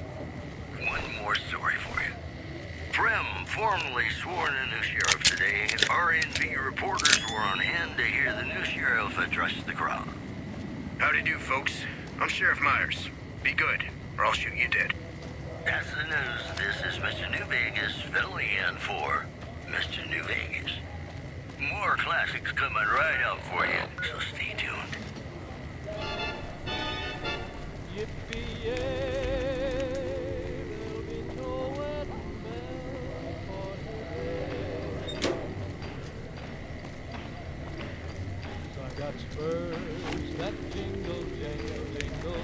One more story for you. Prim formally sworn a new sheriff today. RNV reporters were on hand to hear the new sheriff address the crowd. Howdy do, folks. I'm Sheriff Myers. Be good, or I'll shoot you dead. That's the news. This is Mr. New-Vegas filling in for Mr. New-Vegas. More classics coming right up for you, so stay tuned. I got spurs that jingle, jangle, jingle.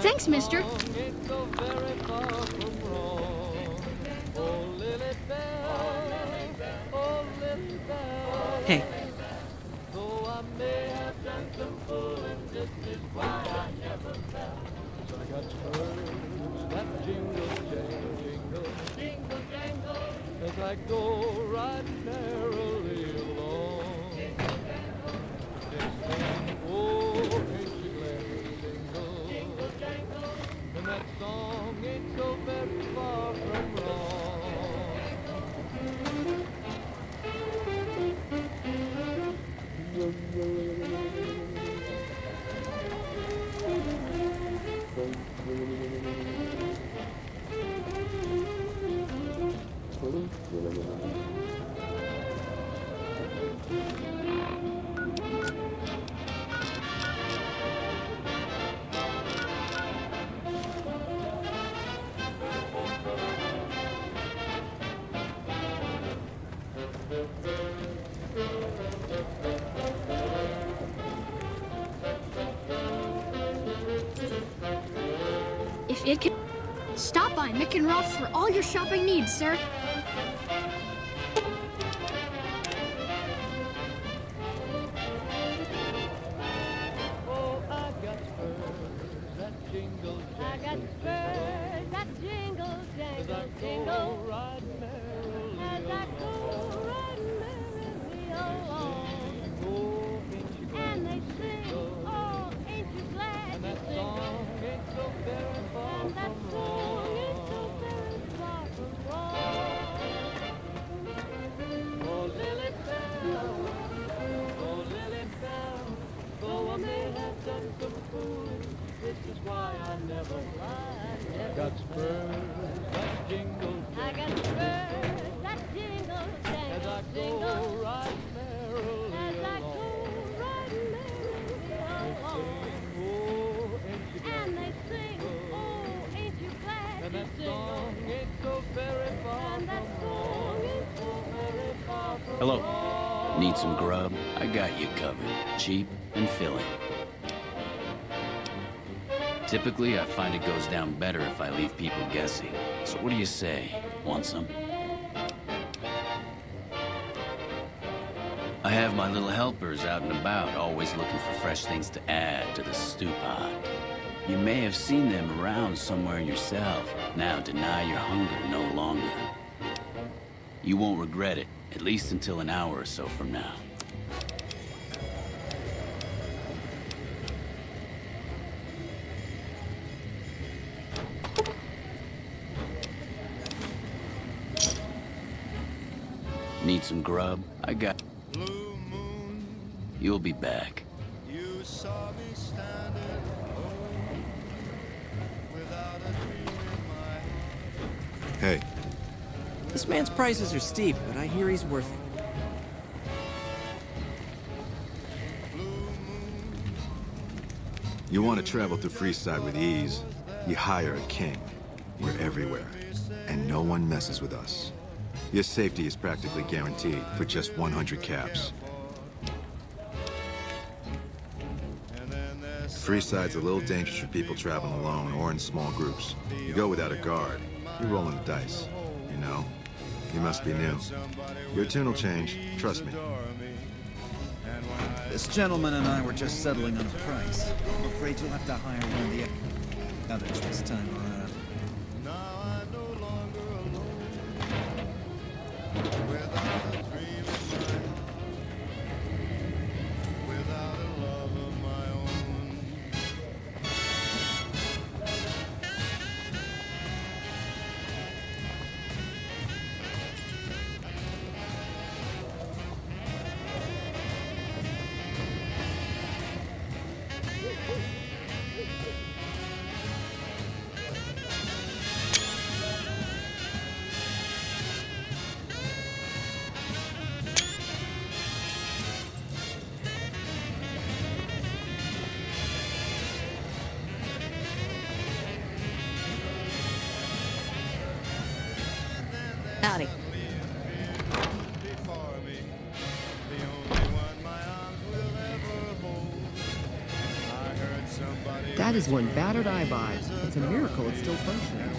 Thanks, mister. Hey. As I go riding merrily along, they sing, oh, ain't you glad to jingle, jangle, and that song ain't so very far from wrong. If it can... Stop by Mick and Ralph for all your shopping needs, sir. Got spurs that jingle, I got spurs that jingle, as I go right merrily as I go right merrily along. And they sing, oh, ain't you glad? And that song ain't so very far from wrong. Hello. Need some grub? I got you covered. Cheap and filling. Typically, I find it goes down better if I leave people guessing. So what do you say? Want some? I have my little helpers out and about, always looking for fresh things to add to the stew pot. You may have seen them around somewhere yourself. Now deny your hunger no longer. You won't regret it, at least until an hour or so from now. Need some grub? I got... You'll be back. You saw me standing alone without a dream in my heart. Hey. This man's prices are steep, but I hear he's worth it. You want to travel through Frisayd with ease, you hire a king. We're everywhere, and no one messes with us. Your safety is practically guaranteed for just 100 caps. Frisayd's a little dangerous for people traveling alone or in small groups. You go without a guard, you're rolling the dice, you know? You must be new. Your tune will change, trust me. This gentleman and I were just settling on a price. I'm afraid you'll have to hire one of the... others this time around. Howdy. That is one battered eyeball. It's a miracle it's still functioning.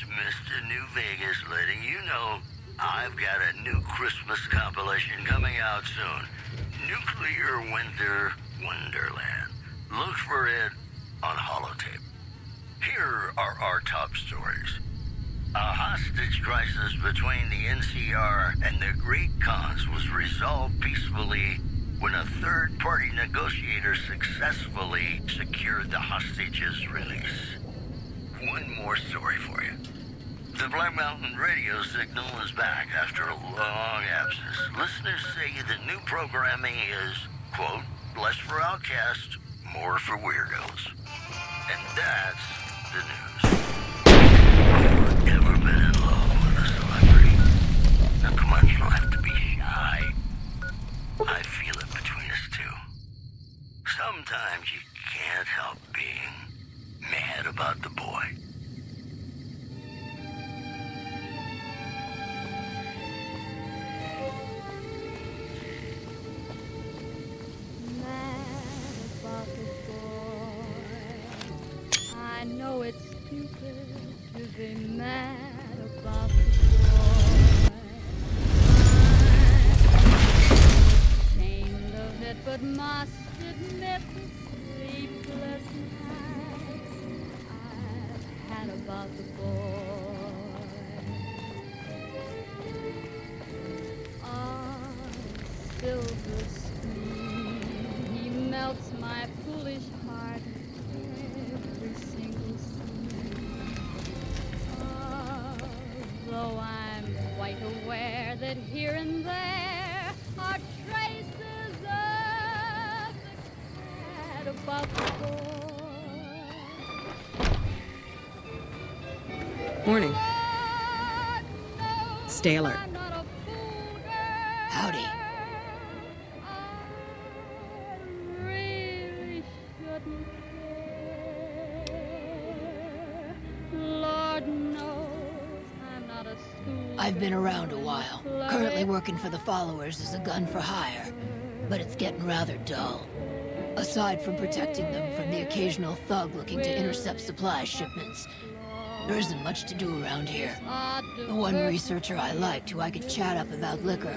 Mr. New-Vegas letting you know I've got a new Christmas compilation coming out soon. Nuclear Winter Wonderland. Look for it on holotape. Here are our top stories. A hostage crisis between the NCR and the Great Khans was resolved peacefully when a third-party negotiator successfully secured the hostages' release. One more story for you. The Black Mountain radio signal is back after a long absence. Listeners say the new programming is, quote, less for outcasts, more for weirdos. And that's the news. Have you ever been in love with a celebrity? Now come on, you don't have to be shy. I feel it between us two. Sometimes you can't help being mad about the boy. I know it's stupid to be mad about the boy. I'm ashamed of it, but must admit the sleepless nights I've had about the boy. Ah, silver screen, he melts my foolish heart that here and there are traces of the cat about the door. Morning. Stay alert. Howdy. Really shouldn't care. Lord knows I'm not a school. I've been around a while. Currently working for the followers as a gun for hire. But it's getting rather dull. Aside from protecting them from the occasional thug looking to intercept supply shipments, there isn't much to do around here. The one researcher I liked, who I could chat up about liquor,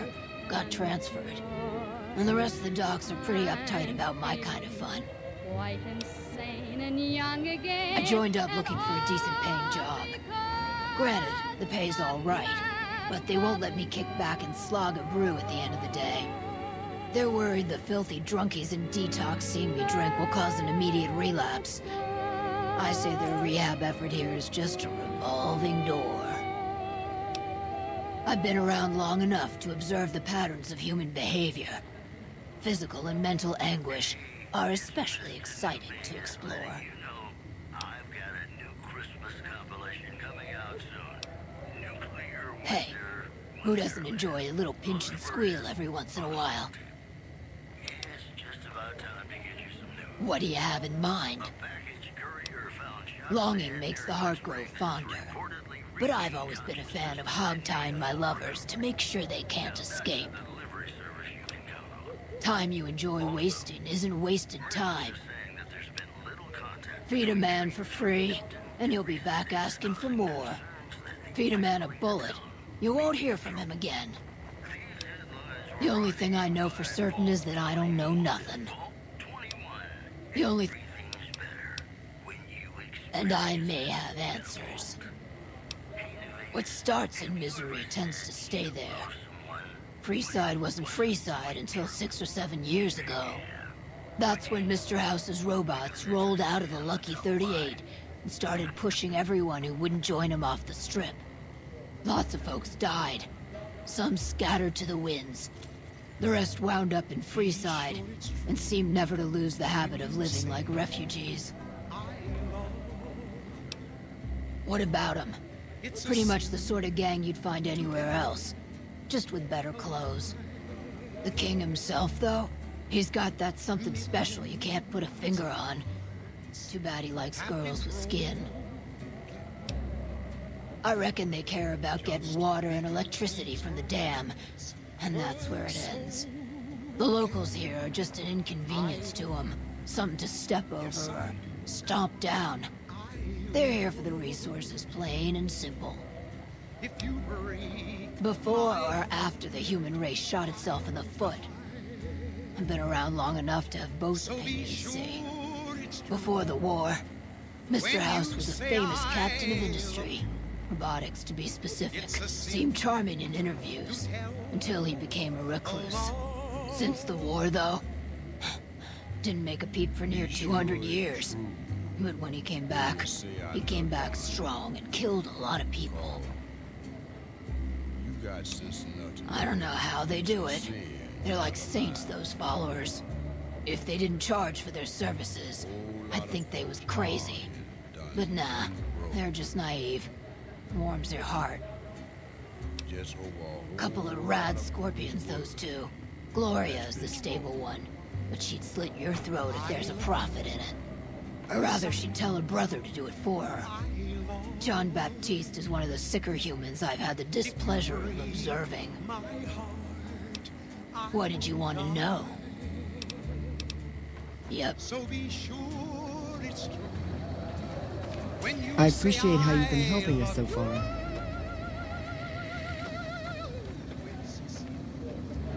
got transferred. And the rest of the docs are pretty uptight about my kind of fun. Quite insane and young again. I joined up looking for a decent paying job. Granted, the pay's all right, but they won't let me kick back and slog a brew at the end of the day. They're worried the filthy drunkies in detox seeing me drink will cause an immediate relapse. I say their rehab effort here is just a revolving door. I've been around long enough to observe the patterns of human behavior. Physical and mental anguish are especially exciting to explore. Hey, who doesn't enjoy a little pinch and squeal every once in a while? What do you have in mind? Longing makes the heart grow fonder. But I've always been a fan of hog-tying my lovers to make sure they can't escape. Time you enjoy wasting isn't wasted time. Feed a man for free, and he'll be back asking for more. Feed a man a bullet, you won't hear from him again. The only thing I know for certain is that I don't know nothing. The only and I may have answers. What starts in misery tends to stay there. Friside wasn't Friside until 6 or 7 years ago. That's when Mr. House's robots rolled out of the Lucky 38 and started pushing everyone who wouldn't join him off the strip. Lots of folks died. Some scattered to the winds. The rest wound up in Friside and seemed never to lose the habit of living like refugees. What about them? Pretty much the sort of gang you'd find anywhere else, just with better clothes. The king himself, though, he's got that something special you can't put a finger on. Too bad he likes girls with skin. I reckon they care about getting water and electricity from the dam, and that's where it ends. The locals here are just an inconvenience to them, something to step over or stomp down. They're here for the resources, plain and simple. Before or after the human race shot itself in the foot. I've been around long enough to have both opinions, see. Before the war, Mr. House was a famous captain of industry. Robotics, to be specific. Seemed charming in interviews, until he became a recluse. Since the war, though, didn't make a peep for near 200 years. But when he came back strong and killed a lot of people. I don't know how they do it. They're like saints, those followers. If they didn't charge for their services, I'd think they was crazy. But nah, they're just naive. Warms their heart. Couple of rad scorpions, those two. Gloria is the stable one, but she'd slit your throat if there's a profit in it. Or rather, she'd tell her brother to do it for her. John Baptiste is one of the sicker humans I've had the displeasure of observing. What did you want to know? Yep. I appreciate how you've been helping us so far.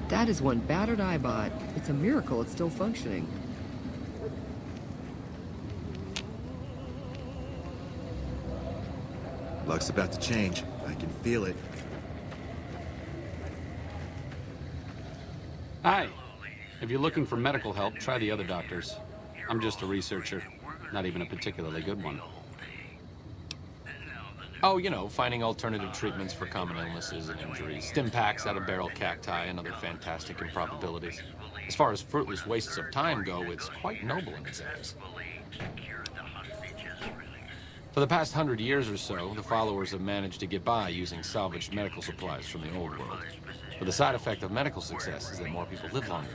That is one battered iBot. It's a miracle it's still functioning. Luck's about to change. I can feel it. Hi. If you're looking for medical help, try the other doctors. I'm just a researcher. Not even a particularly good one. Oh, you know, finding alternative treatments for common illnesses and injuries, stim packs out of barrel cacti and other fantastic improbabilities. As far as fruitless wastes of time go, it's quite noble in its aims. For the past 100 years or so, the followers have managed to get by using salvaged medical supplies from the old world. But the side effect of medical success is that more people live longer.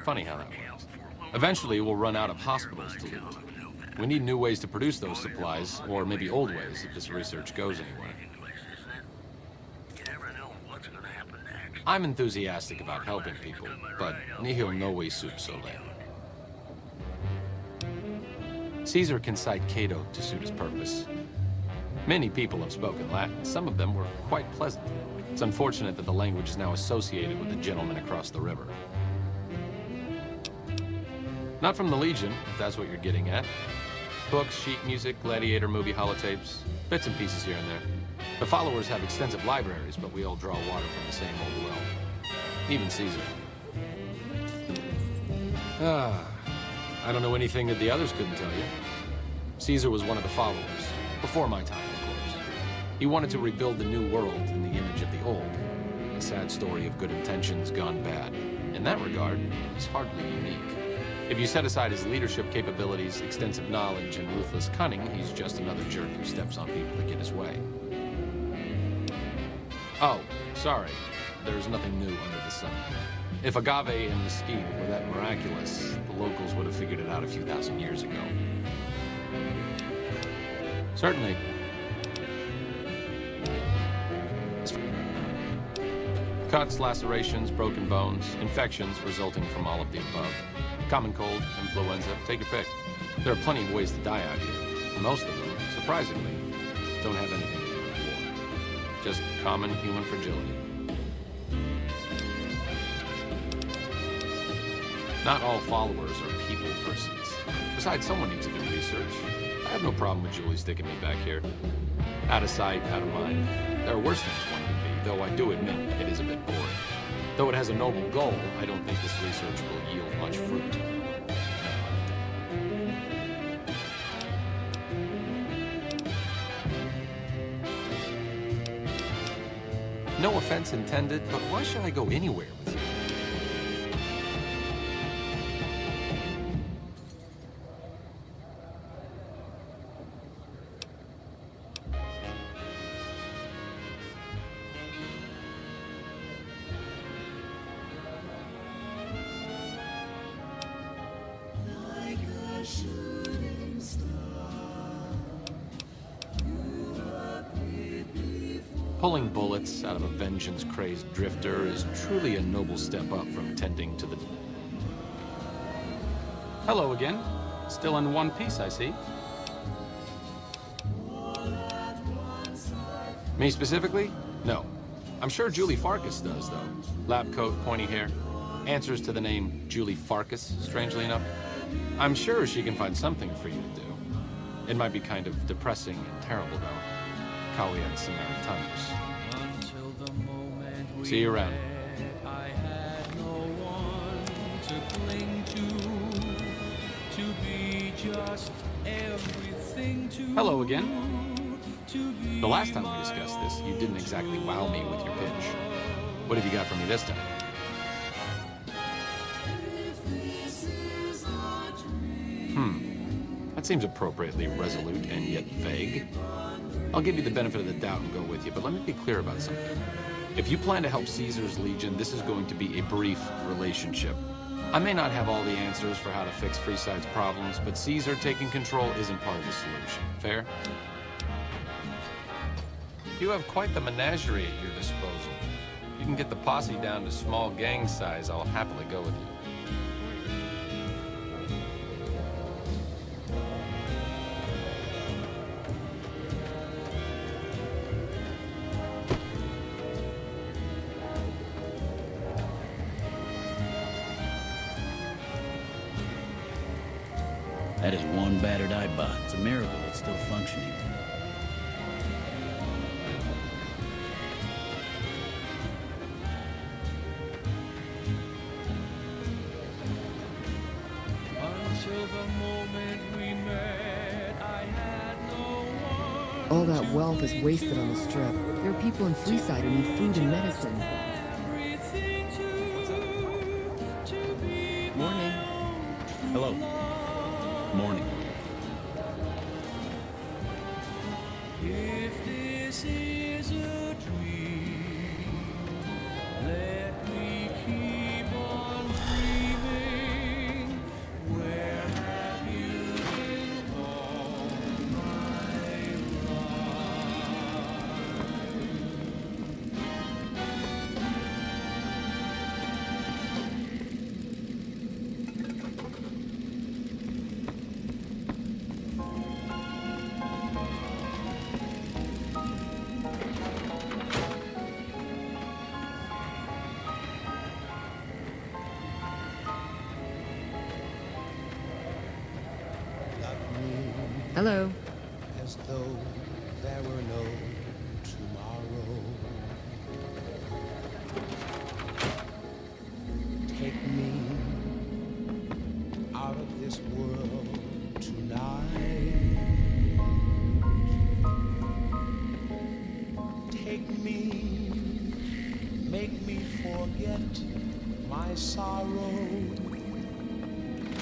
Funny how that works. Eventually, we'll run out of hospitals to loot. We need new ways to produce those supplies, or maybe old ways if this research goes anywhere. I'm enthusiastic about helping people, but nihil novi sub sole. Caesar can cite Cato to suit his purpose. Many people have spoken Latin. Some of them were quite pleasant. It's unfortunate that the language is now associated with the gentleman across the river. Not from the Legion, if that's what you're getting at. Books, sheet music, gladiator movie holotapes, bits and pieces here and there. The followers have extensive libraries, but we all draw water from the same old well. Even Caesar. I don't know anything that the others couldn't tell you. Caesar was one of the followers, before my time, of course. He wanted to rebuild the new world in the image of the old. A sad story of good intentions gone bad. In that regard, he's hardly unique. If you set aside his leadership capabilities, extensive knowledge, and ruthless cunning, he's just another jerk who steps on people to get his way. Oh, sorry. There's nothing new under the sun. If agave and mesquite were that miraculous, the locals would have figured it out a few thousand years ago. Certainly. Cuts, lacerations, broken bones, infections resulting from all of the above. Common cold, influenza, take your pick. There are plenty of ways to die out here. And most of them, surprisingly, don't have anything to do with war. Just common human fragility. Not all followers are people persons. Besides, someone needs to do research. I have no problem with Julie sticking me back here. Out of sight, out of mind. There are worse things one could be, though I do admit it is a bit boring. Though it has a noble goal, I don't think this research will yield much fruit. No offense intended, but why should I go anywhere with you? Pulling bullets out of a vengeance-crazed drifter is truly a noble step up from tending to the... Hello again. Still in one piece, I see. Me specifically? No. I'm sure Julie Farkas does, though. Lab coat, pointy hair. Answers to the name Julie Farkas, strangely enough. I'm sure she can find something for you to do. It might be kind of depressing and terrible, though. Kawian Samaritanus. See you around. I had no one to cling to be just everything to Hello again. The last time we discussed this, you didn't exactly wow me with your pitch. What have you got for me this time? That seems appropriately resolute and yet vague. I'll give you the benefit of the doubt and go with you, but let me be clear about something. If you plan to help Caesar's Legion, this is going to be a brief relationship. I may not have all the answers for how to fix Friside's problems, but Caesar taking control isn't part of the solution. Fair? You have quite the menagerie at your disposal. You can get the posse down to small gang size, I'll happily go with you. That is one battered eyebot. It's a miracle it's still functioning. Until the moment we met, I had no one All that wealth is wasted on the strip. There are people in Friside who need food and medicine. Morning. Hello. Morning. If this is a dream, let me keep on dreaming. Where have you been all my Hello. as though there were no tomorrow. Take me out of this world tonight. Take me, make me forget my sorrow.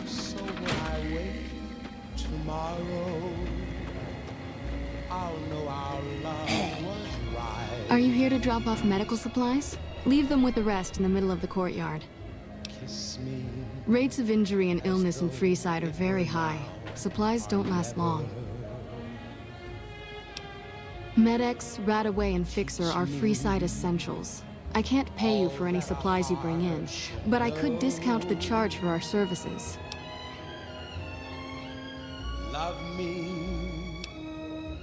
So when I wake tomorrow, I'll know our love was right. Are you here to drop off medical supplies? Leave them with the rest in the middle of the courtyard. Kiss me. Rates of injury and illness in Friside are very high. Supplies don't last long. Med-X, Radaway, and Fixer are Friside essentials. I can't pay you for any supplies you bring in, but I could discount the charge for our services. Love me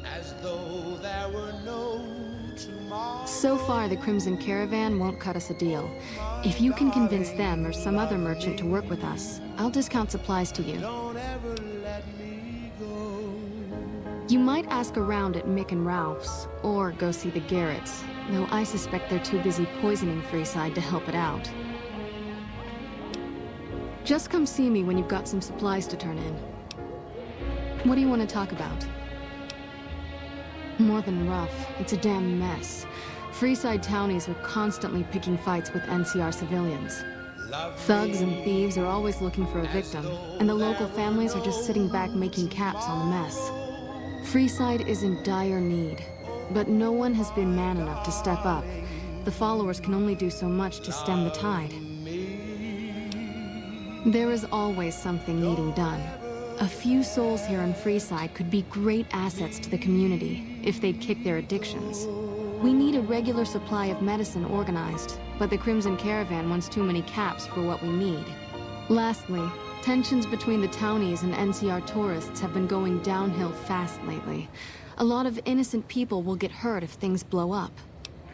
as though there were no tomorrow. So far, the Crimson Caravan won't cut us a deal. If you can convince them or some other merchant to work with us, I'll discount supplies to you. Don't ever let me go. You might ask around at Mick and Ralph's, or go see the Garretts, though I suspect they're too busy poisoning Friside to help it out. Just come see me when you've got some supplies to turn in. What do you want to talk about? More than rough, it's a damn mess. Friside townies are constantly picking fights with NCR civilians. Thugs and thieves are always looking for a victim, and the local families are just sitting back making caps on the mess. Friside is in dire need, but no one has been man enough to step up. The followers can only do so much to stem the tide. There is always something needing done. A few souls here in Friside could be great assets to the community if they'd kick their addictions. We need a regular supply of medicine organized, but the Crimson Caravan wants too many caps for what we need. Lastly, tensions between the townies and NCR tourists have been going downhill fast lately. A lot of innocent people will get hurt if things blow up.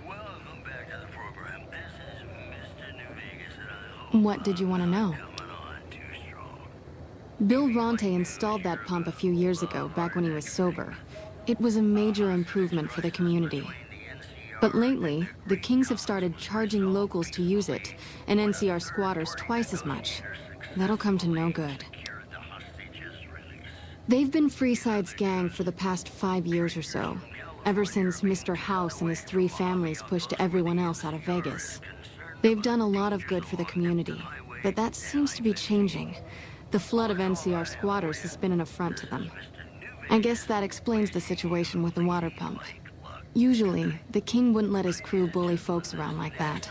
Welcome back to the program. This is Mr. Nью-Вегас, and I hope What did you want to know? Bill Ronte installed that pump a few years ago, back when he was sober. It was a major improvement for the community. But lately, the Kings have started charging locals to use it, and NCR squatters twice as much. That'll come to no good. They've been Friside's gang for the past 5 years or so, ever since Mr. House and his 3 families pushed everyone else out of Vegas. They've done a lot of good for the community, but that seems to be changing. The flood of NCR squatters has been an affront to them. I guess that explains the situation with the water pump. Usually, the king wouldn't let his crew bully folks around like that.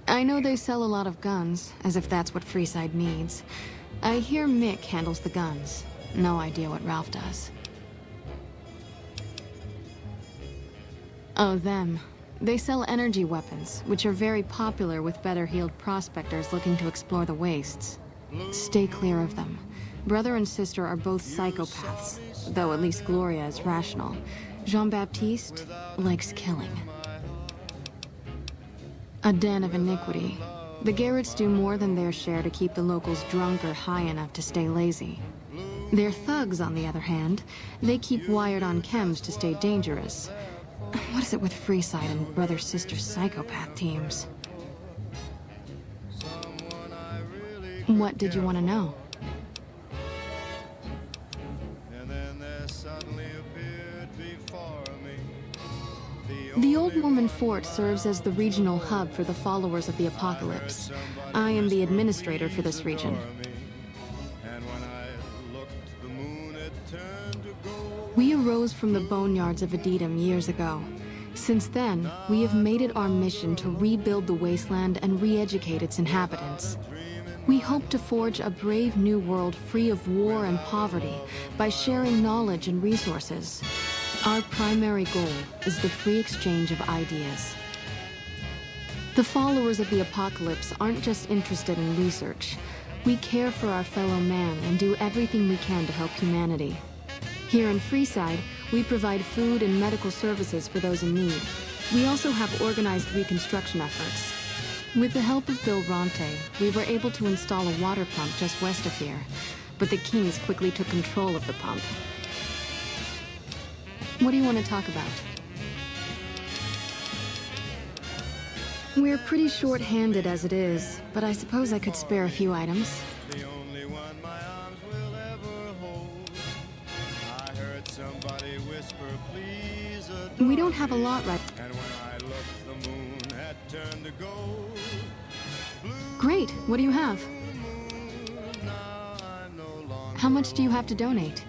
I know they sell a lot of guns, as if that's what Friside needs. I hear Mick handles the guns. No idea what Ralph does. Oh, them. They sell energy weapons, which are very popular with better-heeled prospectors looking to explore the wastes. Stay clear of them. Brother and sister are both psychopaths, though at least Gloria is rational. Jean-Baptiste likes killing. A den of iniquity. The Garretts do more than their share to keep the locals drunk or high enough to stay lazy. Their thugs, on the other hand, they keep wired on chems to stay dangerous. What is it with Friside and brother-sister psychopath teams? What did you want to know? And then there suddenly The Old Mormon Fort serves as the regional hub for the followers of the Apocalypse. I am the administrator for this region. We arose from the boneyards of Edom years ago. Since then, we have made it our mission to rebuild the wasteland and re-educate its inhabitants. We hope to forge a brave new world free of war and poverty by sharing knowledge and resources. Our primary goal is the free exchange of ideas. The followers of the Apocalypse aren't just interested in research. We care for our fellow man and do everything we can to help humanity. Here in Friside, we provide food and medical services for those in need. We also have organized reconstruction efforts. With the help of Bill Ronte, we were able to install a water pump just west of here, but the Kings quickly took control of the pump. What do you want to talk about? We're pretty short-handed as it is, but I suppose I could spare a few items. We don't have a lot right. Great, what do you have? How much do you have to donate?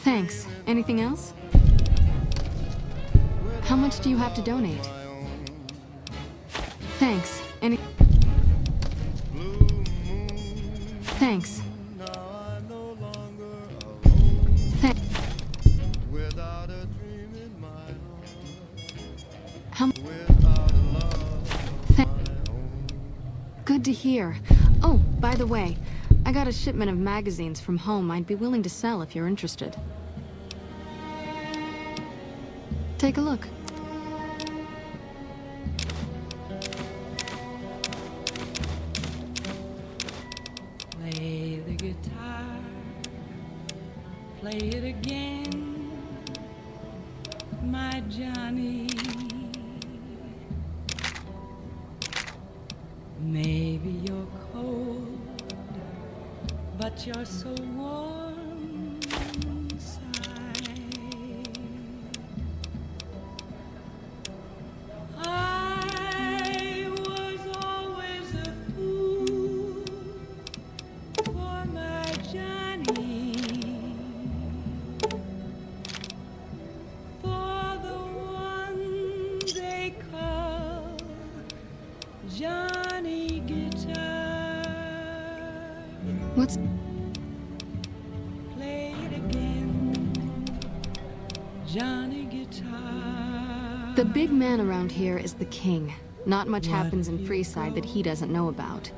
Thanks. Anything else? How much do you have to donate? Thanks. Thanks. Good to hear. Oh, by the way, I got a shipment of magazines from home I'd be willing to sell if you're interested. Take a look. Play the guitar, play it again, my Johnny. Maybe you're cold, but you're so warm inside. I was always a fool for my Johnny, for the one they call Johnny Guitar. What's... Play it again, Johnny Guitar. The big man around here is the king. Not much happens in Friside that he doesn't know about.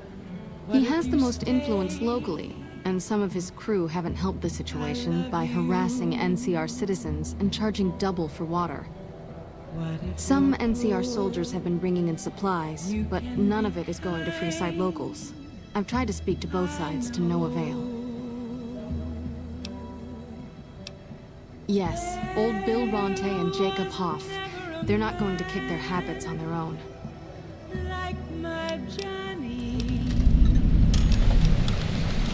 He has the most influence locally, and some of his crew haven't helped the situation by harassing NCR citizens and charging double for water. Some NCR soldiers have been bringing in supplies, but none of it is going to Friside locals. I've tried to speak to both sides to no avail. Yes, old Bill Ronte and Jacob Hoff. They're not going to kick their habits on their own. Like my Johnny.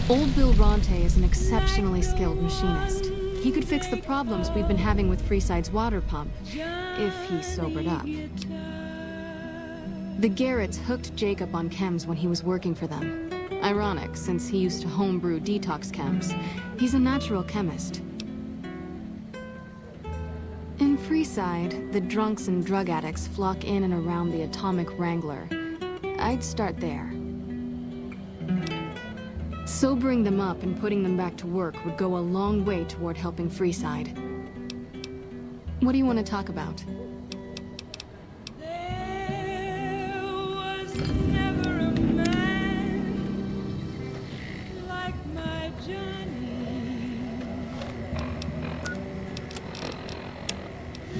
Old Bill Ronte is an exceptionally skilled machinist. He could fix the problems we've been having with Friside's water pump, if he sobered up. The Garretts hooked Jacob on chems when he was working for them. Ironic, since he used to homebrew detox chems. He's a natural chemist. In Friside, the drunks and drug addicts flock in and around the Atomic Wrangler. I'd start there. Sobering them up and putting them back to work would go a long way toward helping Friside. What do you want to talk about? There was never a man like my Johnny,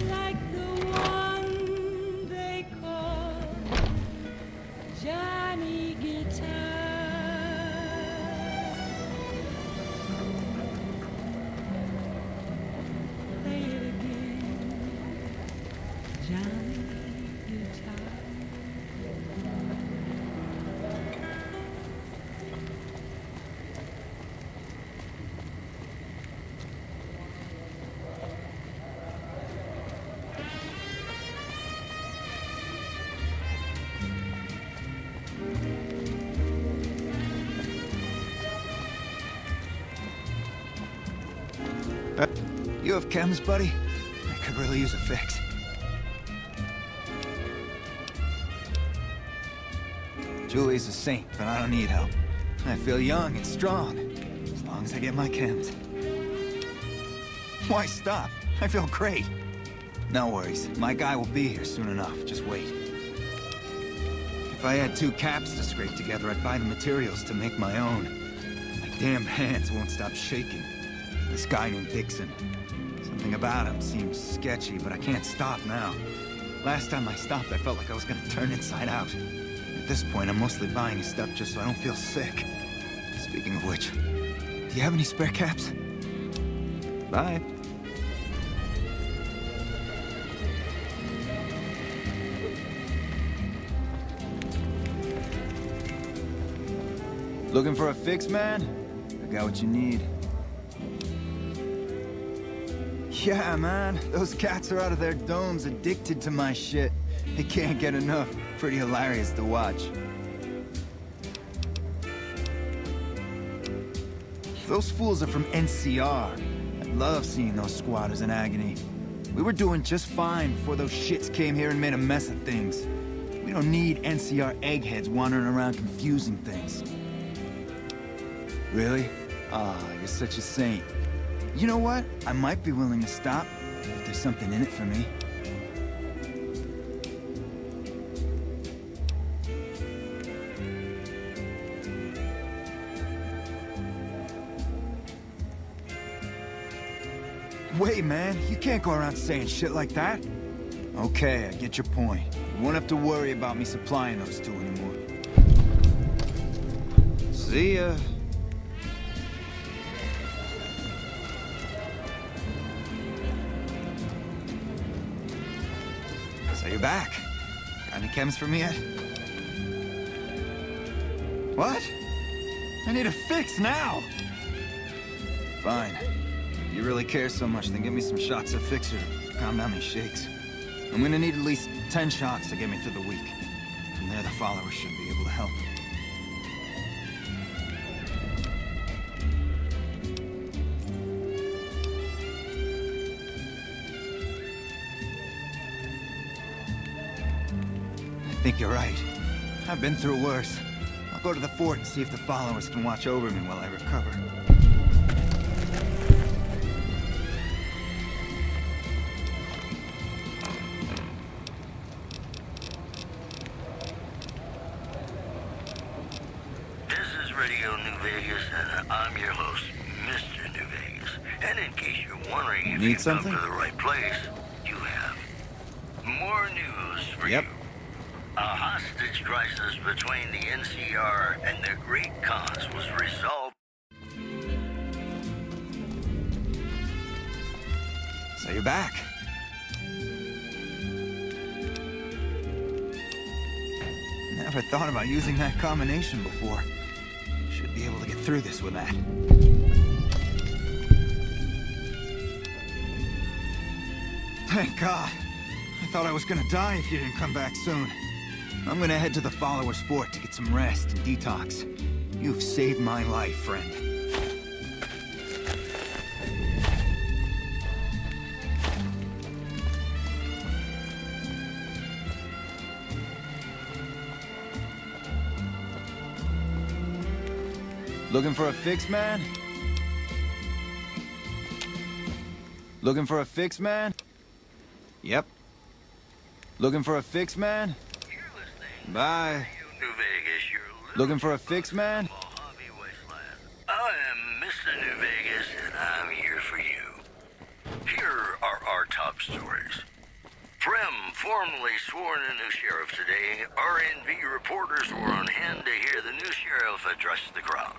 like the one they call Johnny Guitar. You have chems, buddy? I could really use a fix. Julie's a saint, but I don't need help. I feel young and strong, as long as I get my chems. Why stop? I feel great. No worries, my guy will be here soon enough, just wait. If I had 2 caps to scrape together, I'd buy the materials to make my own. My damn hands won't stop shaking. This guy named Dixon. Something about him seems sketchy, but I can't stop now. Last time I stopped, I felt like I was gonna turn inside out. At this point, I'm mostly buying his stuff just so I don't feel sick. Speaking of which, do you have any spare caps? Bye. Looking for a fix, man? I got what you need. Yeah, man. Those cats are out of their domes addicted to my shit. They can't get enough. Pretty hilarious to watch. Those fools are from NCR. I love seeing those squatters in agony. We were doing just fine before those shits came here and made a mess of things. We don't need NCR eggheads wandering around confusing things. Really? Ah, you're such a saint. You know what? I might be willing to stop, if there's something in it for me. Wait, man, you can't go around saying shit like that. Okay, I get your point. You won't have to worry about me supplying those 2 anymore. See ya. So you're back. Got any chems for me yet? What? I need a fix now! Fine. If you really care so much, then give me some shots of fixer to calm down these shakes. I'm gonna need at least 10 shots to get me through the week. From there, the followers should be able to help. I think you're right. I've been through worse. I'll go to the fort and see if the followers can watch over me while I recover. This is Radio New-Vegas, and I'm your host, Mr. New-Vegas. And in case you're wondering if you've come to the right place, you have. More news for you. A hostage crisis between the NCR and the Great Khans was resolved. So you're back. Never thought about using that combination before. Should be able to get through this with that. Thank God. I thought I was gonna die if you didn't come back soon. I'm gonna head to the Followers Fort to get some rest and detox. You've saved my life, friend. Looking for a fix, man? Looking for a fix, man? Yep. Looking for a fix, man? Bye. New-Vegas, Looking for a fix, man? I am Mr. New-Vegas, and I'm here for you. Here are our top stories. Prem formally sworn a new sheriff today. RNV reporters were on hand to hear the new sheriff address the crowd.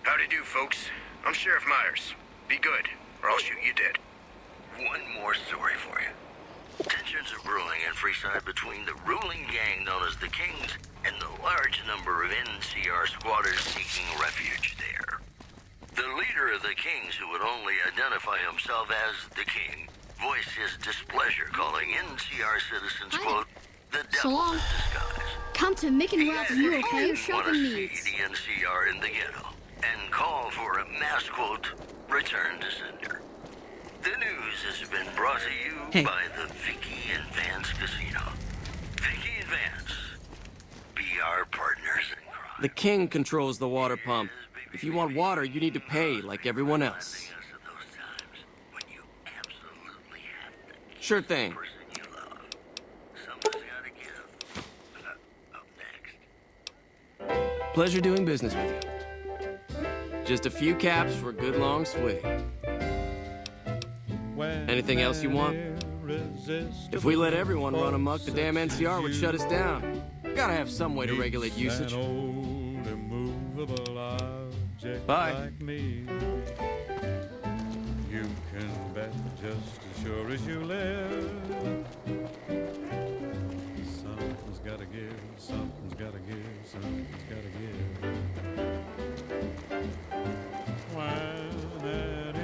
Howdy do, folks. I'm Sheriff Myers. Be good, or I'll shoot you dead. One more story for you. Tensions are brewing in Friside between the ruling gang known as the Kings and the large number of NCR squatters seeking refuge there. The leader of the Kings, who would only identify himself as the King, voiced his displeasure, calling NCR citizens, quote, the devil in disguise. Come to Mick and Ralph, you okay? He Shopping want to see needs. the NCR in the ghetto and call for a mass, quote, return to sender. The news has been brought to you by the Vicky and Vance Casino. Vicky and Vance, be our partners in crime. The king controls the water pump. If you want water, you need to pay like everyone else. Sure thing. Pleasure doing business with you. Just a few caps for a good long swig. Anything else you want? If we let everyone run amok, the damn NCR would shut us down. Gotta have some way to regulate usage. Bye. You can bet just as sure as you live. Something's gotta give, something's gotta give, something's gotta give. When an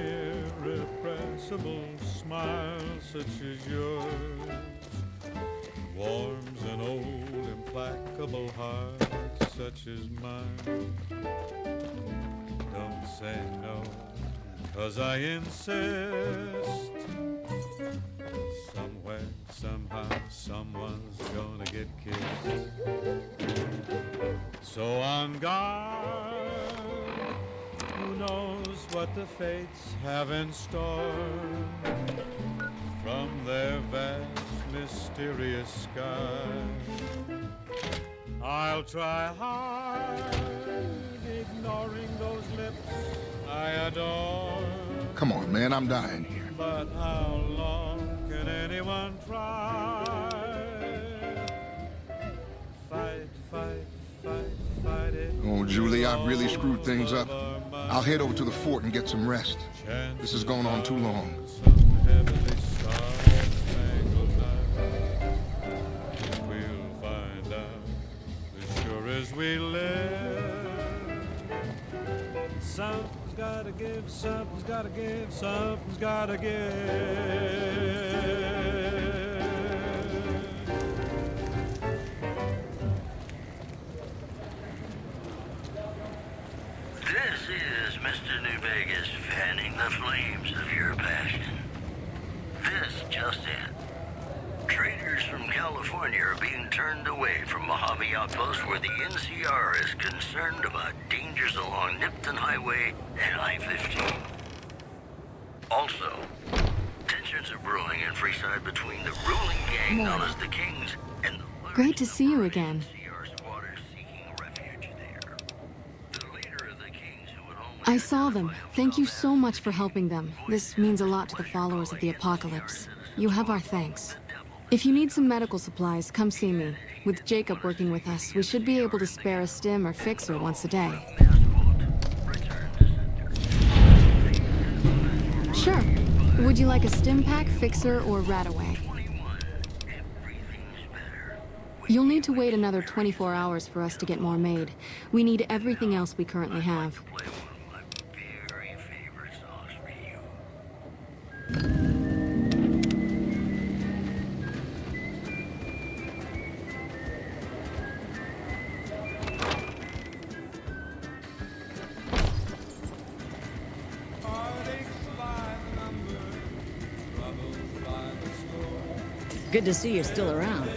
irrepressible smile such as yours warms an old implacable heart such as mine, don't say no, 'cause I insist. Somewhere, somehow, someone's gonna get kissed. So on guard, who knows what the fates have in store from their vast, mysterious sky. I'll try hard, ignoring those lips I adore. Come on, man, I'm dying here. But how long can anyone try? Fight, fight, fight, fight it. Oh, Julie, I've really screwed things up. I'll head over to the fort and get some rest. This has gone on too long. We'll find out as sure as we live. Something's gotta give, something's gotta give, something's gotta give. This is Mr. Nью-Вегас fanning the flames of your passion. This just in. Traders from California are being turned away from Mojave Outpost where the NCR is concerned about dangers along Nipton Highway and I-15. Also, tensions are brewing in Friside between the ruling gang known as the Kings and the Great to see you again. I saw them. Thank you so much for helping them. This means a lot to the followers of the apocalypse. You have our thanks. If you need some medical supplies, come see me. With Jacob working with us, we should be able to spare a stim or fixer once a day. Sure. Would you like a stim pack, fixer, or rataway? You'll need to wait another 24 hours for us to get more made. We need everything else we currently have. Good to see you're still around.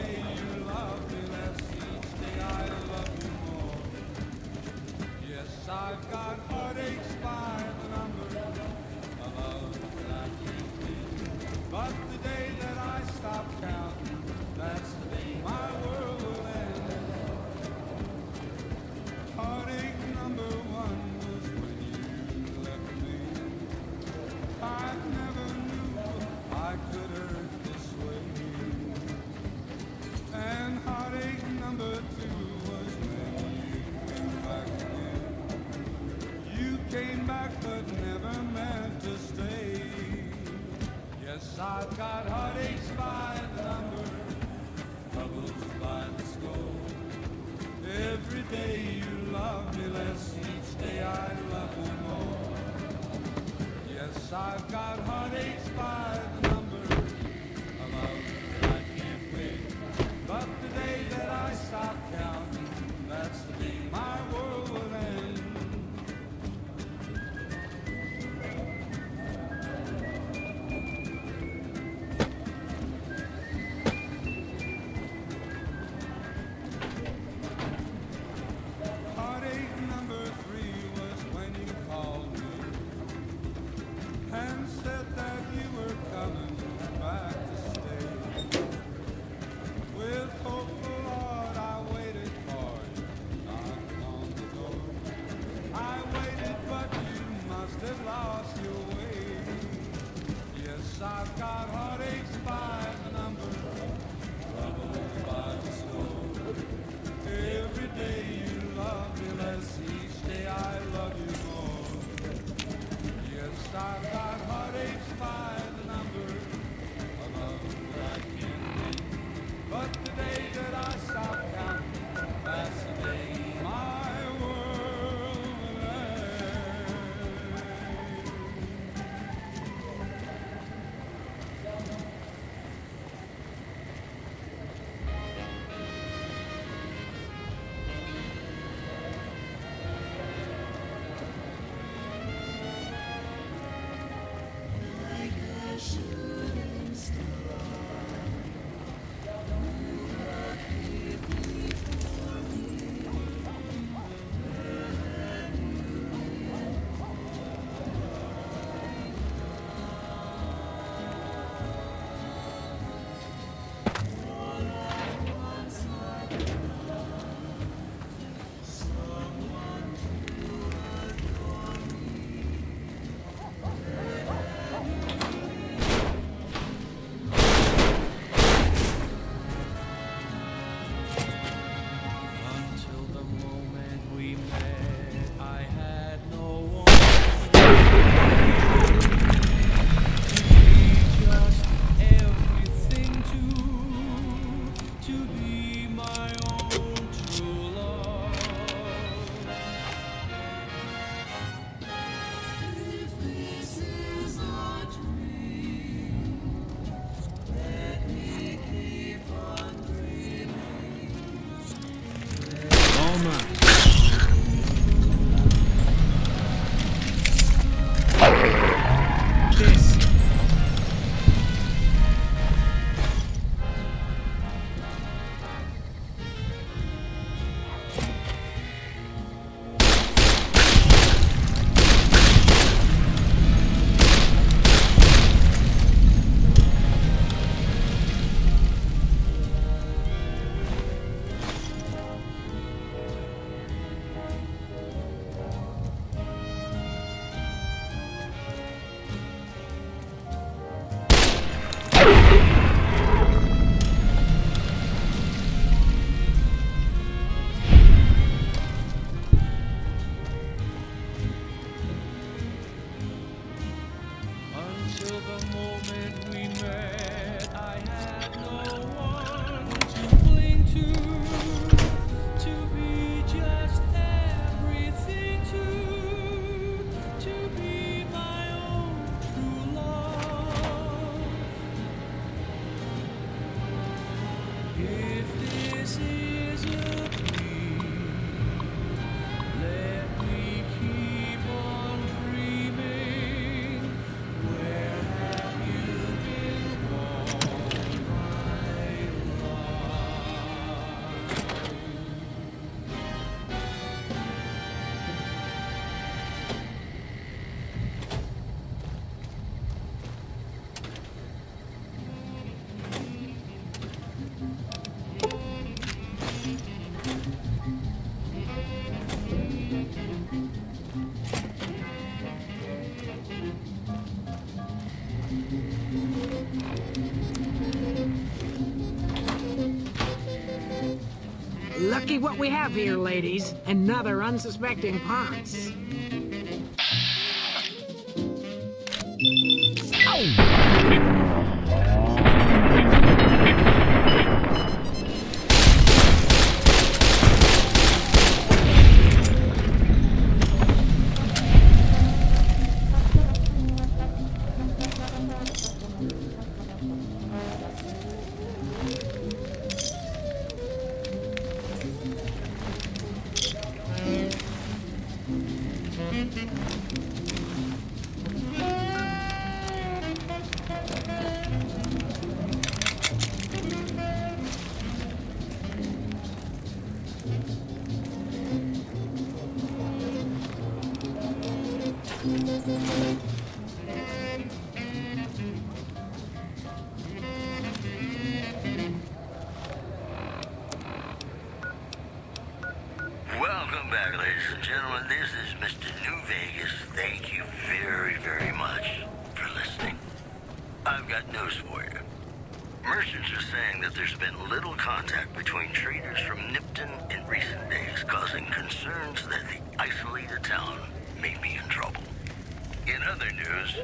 I've got heartaches by the number, troubles by the score. Every day you love me less, each day I love you more. Yes, I've got heartaches by the number, a love that I can't pay. But the day that I stop counting, that's the day my world will end. said that you were coming back to stay. With hopeful heart I waited for you, knocked on the door. I waited, but you must have lost your way. Yes, I've got heartaches by the number, troubles by the score. Every day you love me less, each day I love you more. Yes, I've got heartaches by the number, a love that I can't name. But the day that I stop counting, that's the day my world will end. Lucky what we have here, ladies. Another unsuspecting Ponce. news for you. Merchants are saying that there's been little contact between traders from Nipton in recent days, causing concerns that the isolated town may be in trouble. In other news,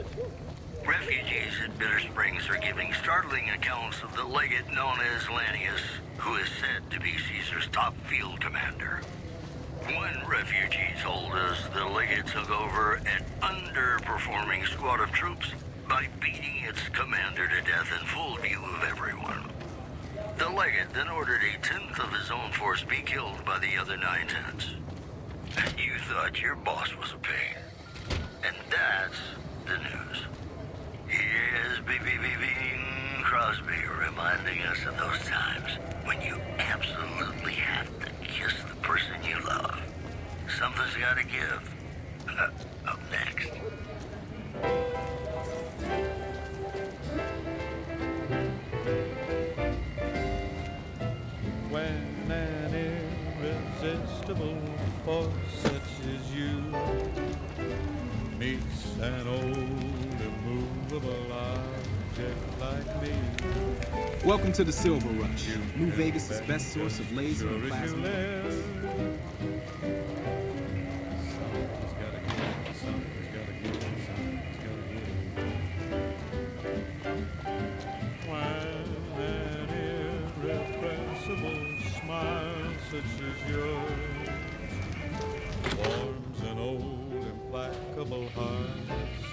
refugees at Bitter Springs are giving startling accounts of the legate known as Lannius, who is said to be Caesar's top field commander. One refugee told us the legate took over an underperforming squad of troops by beating its commander to death in full view of everyone. The legate then ordered a tenth of his own force be killed by the other 9/10. And you thought your boss was a pain. And that's the news. Here's Bing Crosby reminding us of those times when you absolutely have to kiss the person you love. Something's gotta give. Up next. When an irresistible force such as you meets an old immovable object like me. Welcome to the Silver Rush, Nью-Вегас's best source of laser and plasma. Such as yours warms an old implacable heart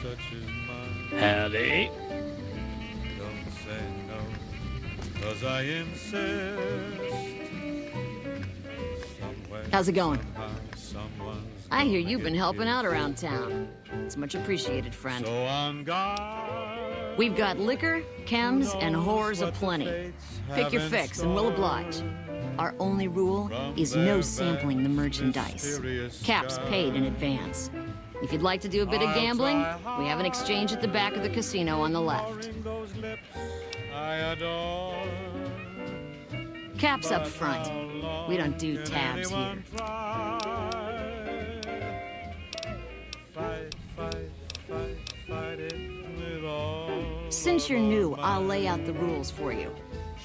such as mine. Howdy. Don't say no, 'cause I insist. How's it going? I hear you've been helping out around town. It's much appreciated, friend. So on guard. We've got liquor, chems, and whores aplenty. Pick your fix and we'll oblige. Our only rule is no sampling the merchandise. Caps paid in advance. If you'd like to do a bit of gambling, we have an exchange at the back of the casino on the left. Caps up front. We don't do tabs here. Since you're new, I'll lay out the rules for you.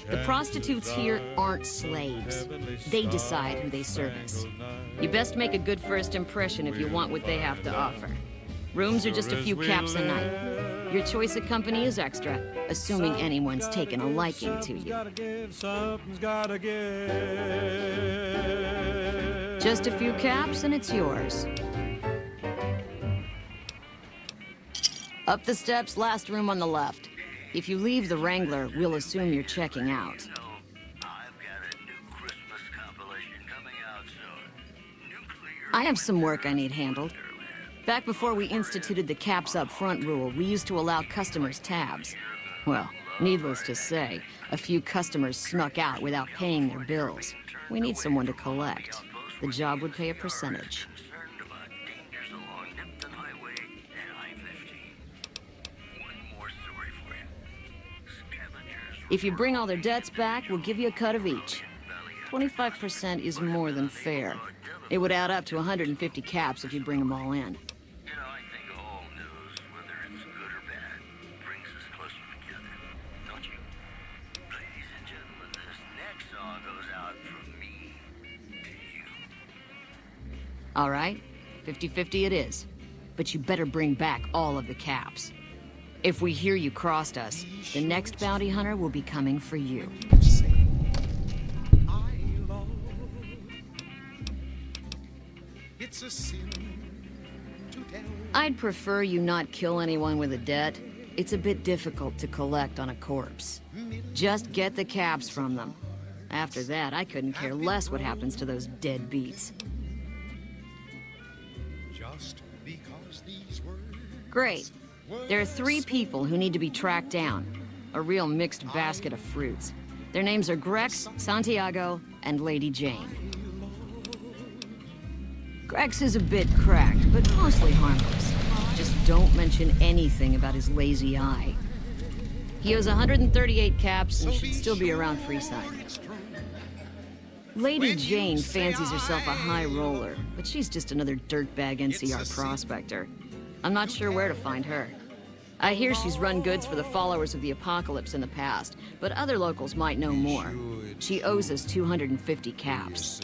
The prostitutes here aren't slaves. They decide who they service. You best make a good first impression if you want what they have to offer. Rooms are just a few caps a night. Your choice of company is extra, assuming anyone's taken a liking to you. Just a few caps and it's yours. Up the steps, last room on the left. If you leave the Wrangler, we'll assume you're checking out. I have some work I need handled. Back before we instituted the caps up front rule, we used to allow customers tabs. Well, needless to say, a few customers snuck out without paying their bills. We need someone to collect. The job would pay a percentage. If you bring all their debts back, we'll give you a cut of each. 25% is more than fair. It would add up to 150 caps if you bring them all in. All right, 50-50 it is. But you better bring back all of the caps. If we hear you crossed us, the next bounty hunter will be coming for you. I'd prefer you not kill anyone with a debt. It's a bit difficult to collect on a corpse. Just get the caps from them. After that, I couldn't care less what happens to those deadbeats. Great. There are 3 people who need to be tracked down. A real mixed basket of fruits. Their names are Grex, Santiago, and Lady Jane. Grex is a bit cracked, but mostly harmless. Just don't mention anything about his lazy eye. He owes 138 caps and should still be around Frisайд. Lady Jane fancies herself a high roller, but she's just another dirtbag NCR prospector. I'm not sure where to find her. I hear she's run goods for the followers of the apocalypse in the past, but other locals might know more. She owes us 250 caps.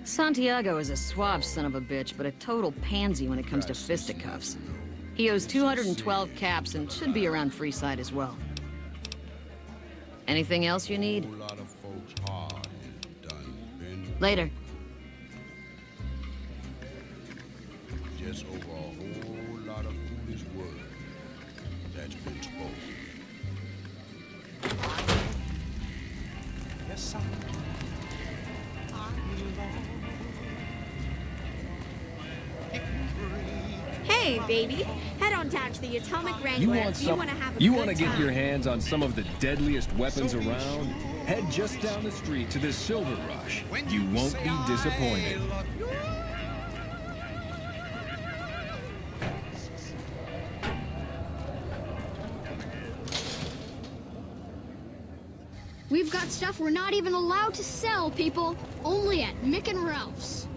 Santiago is a suave son of a bitch, but a total pansy when it comes to fisticuffs. He owes 212 caps and should be around Friside as well. Anything else you need? Later. Just over a whole lot of foolish words that's been spoken. Yes, I Hey, baby. Head on down to the Atomic Wrangler if you want to have a You good want to get time. your hands on some of the deadliest weapons around? Head just down the street to the Silver Rush. You won't be disappointed. We've got stuff we're not even allowed to sell, people. Only at Mick and Ralph's.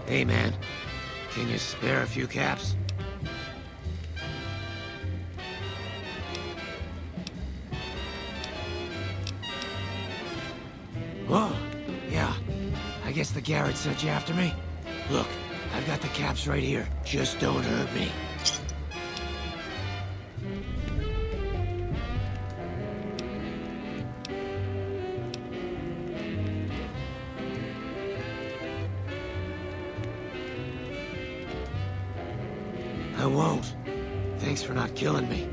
Hey, man. Can you spare a few caps? Oh, yeah. I guess the Garrett sent you after me. Look, I've got the caps right here. Just don't hurt me. I won't. Thanks for not killing me.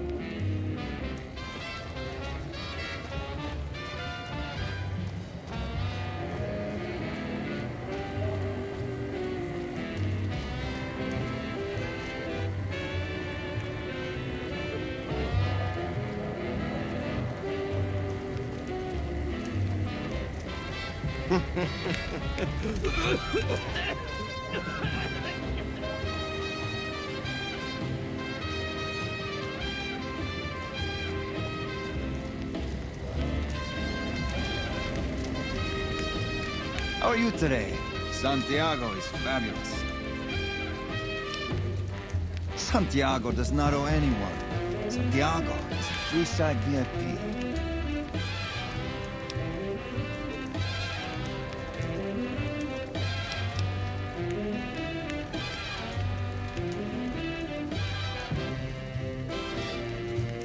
How are you today? Santiago is fabulous. Santiago does not owe anyone. Santiago is a Friside VIP.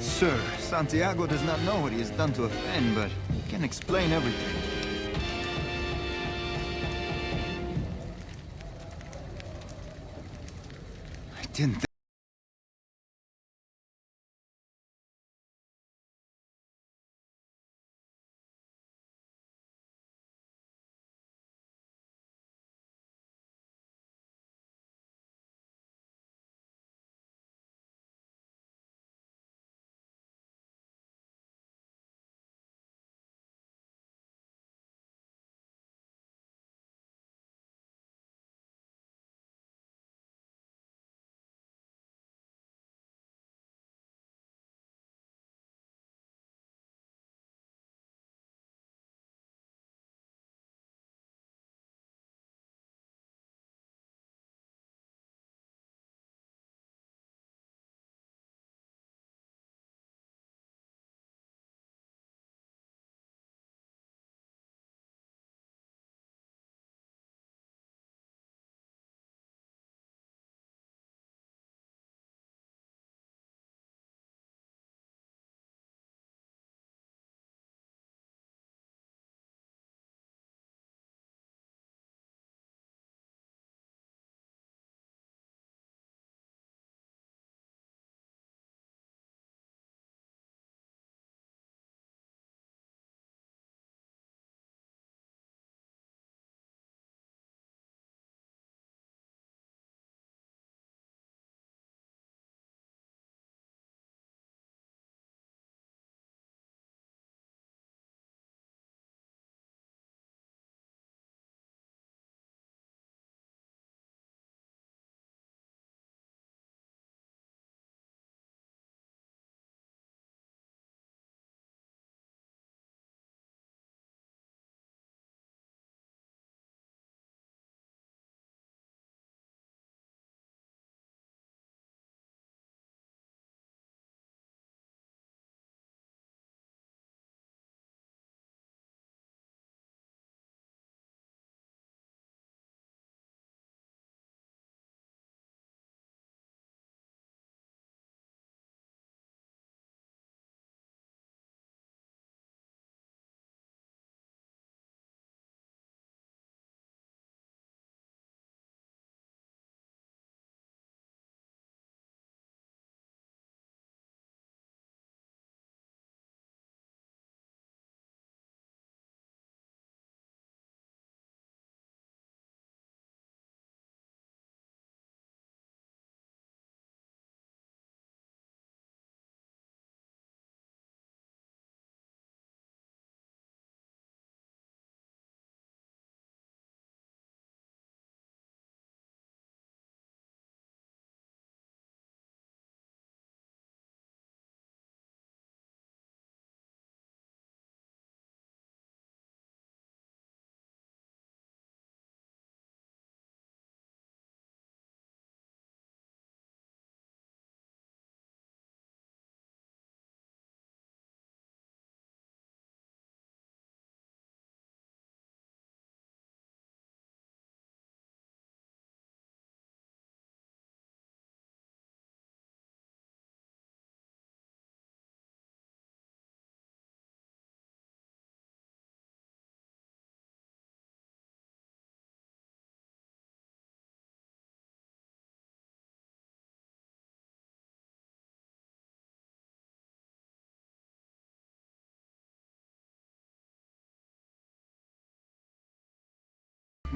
Sir, Santiago does not know what he has done to offend, but he can explain everything. I didn't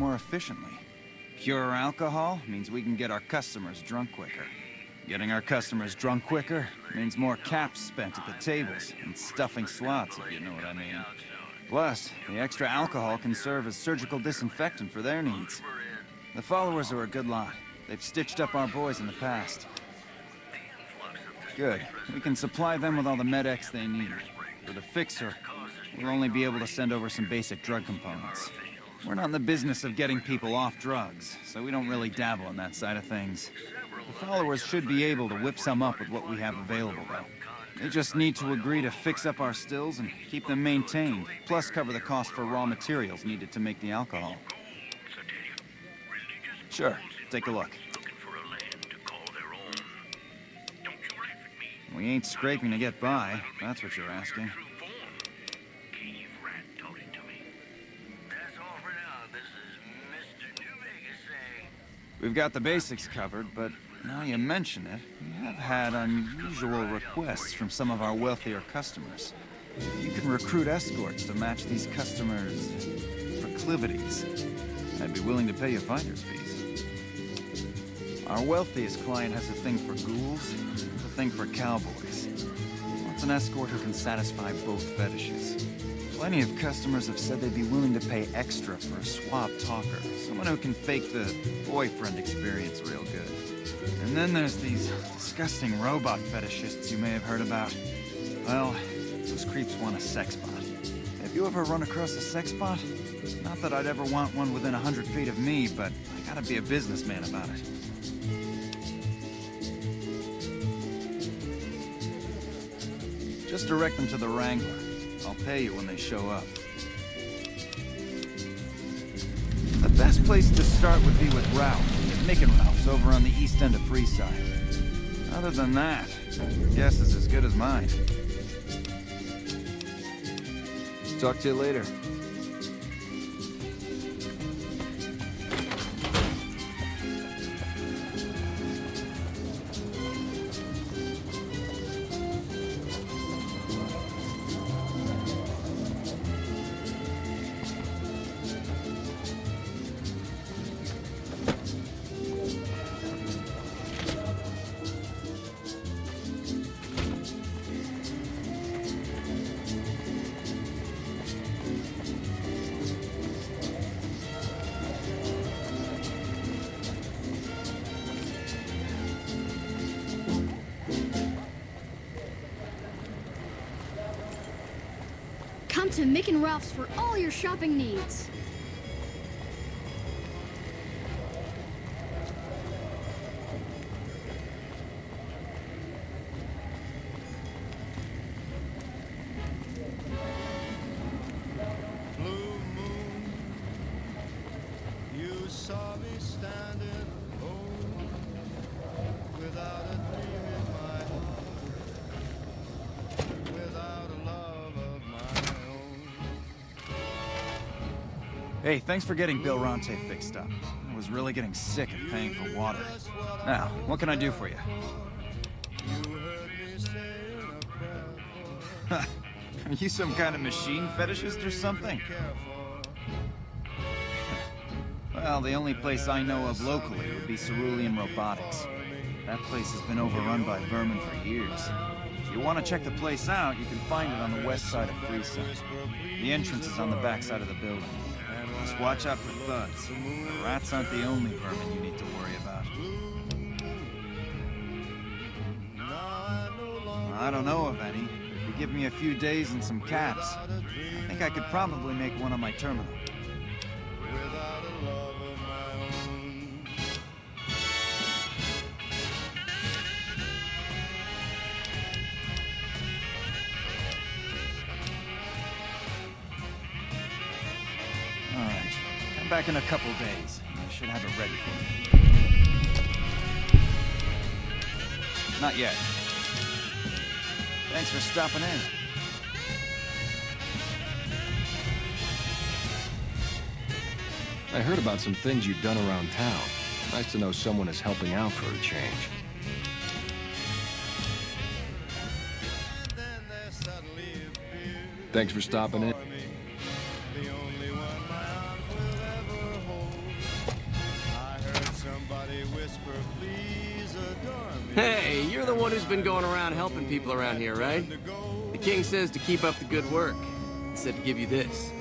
more efficiently. Pure alcohol means we can get our customers drunk quicker. Getting our customers drunk quicker means more caps spent at the tables and stuffing slots, if you know what I mean. Plus, the extra alcohol can serve as surgical disinfectant for their needs. The followers are a good lot. They've stitched up our boys in the past. Good. We can supply them with all the med-X they need. For the fixer, we'll only be able to send over some basic drug components. We're not in the business of getting people off drugs, so we don't really dabble in that side of things. The followers should be able to whip some up with what we have available, though. They just need to agree to fix up our stills and keep them maintained, plus cover the cost for raw materials needed to make the alcohol. Sure, take a look. We ain't scraping to get by, if that's what you're asking. We've got the basics covered, but now you mention it, we have had unusual requests from some of our wealthier customers. If you can recruit escorts to match these customers' proclivities, I'd be willing to pay you finder's fees. Our wealthiest client has a thing for ghouls, a thing for cowboys. Wants an escort who can satisfy both fetishes. Plenty of customers have said they'd be willing to pay extra for a suave talker, someone who can fake the boyfriend experience real good. And then there's these disgusting robot fetishists you may have heard about. Well, those creeps want a sex bot. Have you ever run across a sex bot? Not that I'd ever want one within 100 feet of me, but I gotta be a businessman about it. Just direct them to the Wrangler. I'll pay you when they show up. The best place to start would be with Ralph, Mick and Ralph's over on the east end of Friside. Other than that, your guess is as good as mine. Talk to you later. Come to Mick and Ralph's for all your shopping needs. You saw me standing alone, without a dream in my heart, without a love of my own. Hey, thanks for getting Bill Ronte fixed up. I was really getting sick of paying for water. Now, what can I do for you? Are you some kind of machine fetishist or something? Well, the only place I know of locally would be Cerulean Robotics. That place has been overrun by vermin for years. If you want to check the place out, you can find it on the west side of Friside. The entrance is on the back side of the building. Just watch out for thugs. The rats aren't the only vermin you need to worry about. I don't know of any. If you give me a few days and some caps, I think I could probably make one on my terminal. Alright, come back in a couple days. I should have it ready for you. Not yet. Thanks for stopping in. I heard about some things you've done around town. Nice to know someone is helping out for a change. Thanks for stopping in. Hey, you're the one who's been going around helping people around here, right? The king says to keep up the good work. He said to give you this.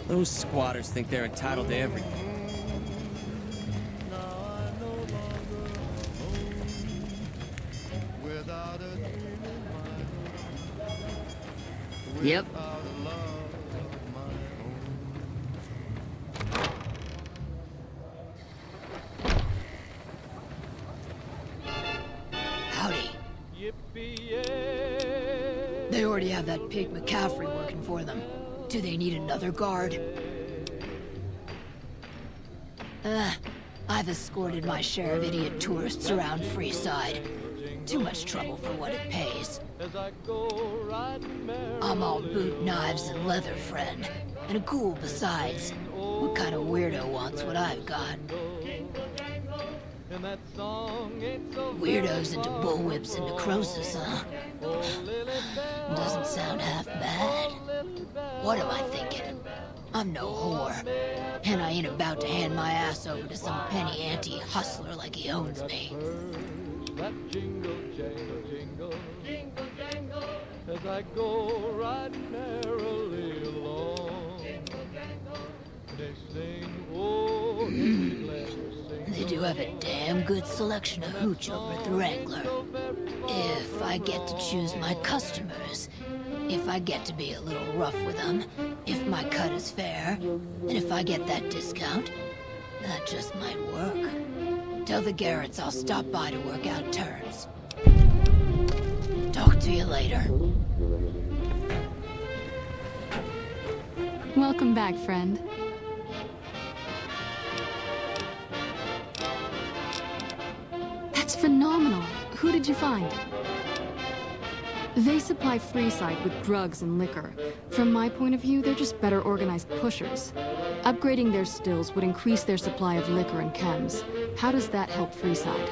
Those squatters think they're entitled to everything. Yep. Howdy. They already have that pig McCaffrey working for them. Do they need another guard? I've escorted my share of idiot tourists around Friside. Too much trouble for what it pays. I'm all boot, knives, and leather, friend. And a ghoul besides. What kind of weirdo wants what I've got? Weirdos into bullwhips and necrosis, huh? Doesn't sound half bad. What am I thinking? I'm no whore. And I ain't about to hand my ass over to some penny ante hustler like he owns me. That jingle, jangle, jingle, jingle, jangle, as I go riding merrily along. They sing, oh, They do have a damn good selection of hooch over at the Wrangler. If I get to choose my customers, if I get to be a little rough with them, if my cut is fair, and if I get that discount, that just might work. Tell the Garretts I'll stop by to work out terms. Talk to you later. Welcome back, friend. That's phenomenal. Who did you find? They supply Friside with drugs and liquor. From my point of view, they're just better organized pushers. Upgrading their stills would increase their supply of liquor and chems. How does that help Friside?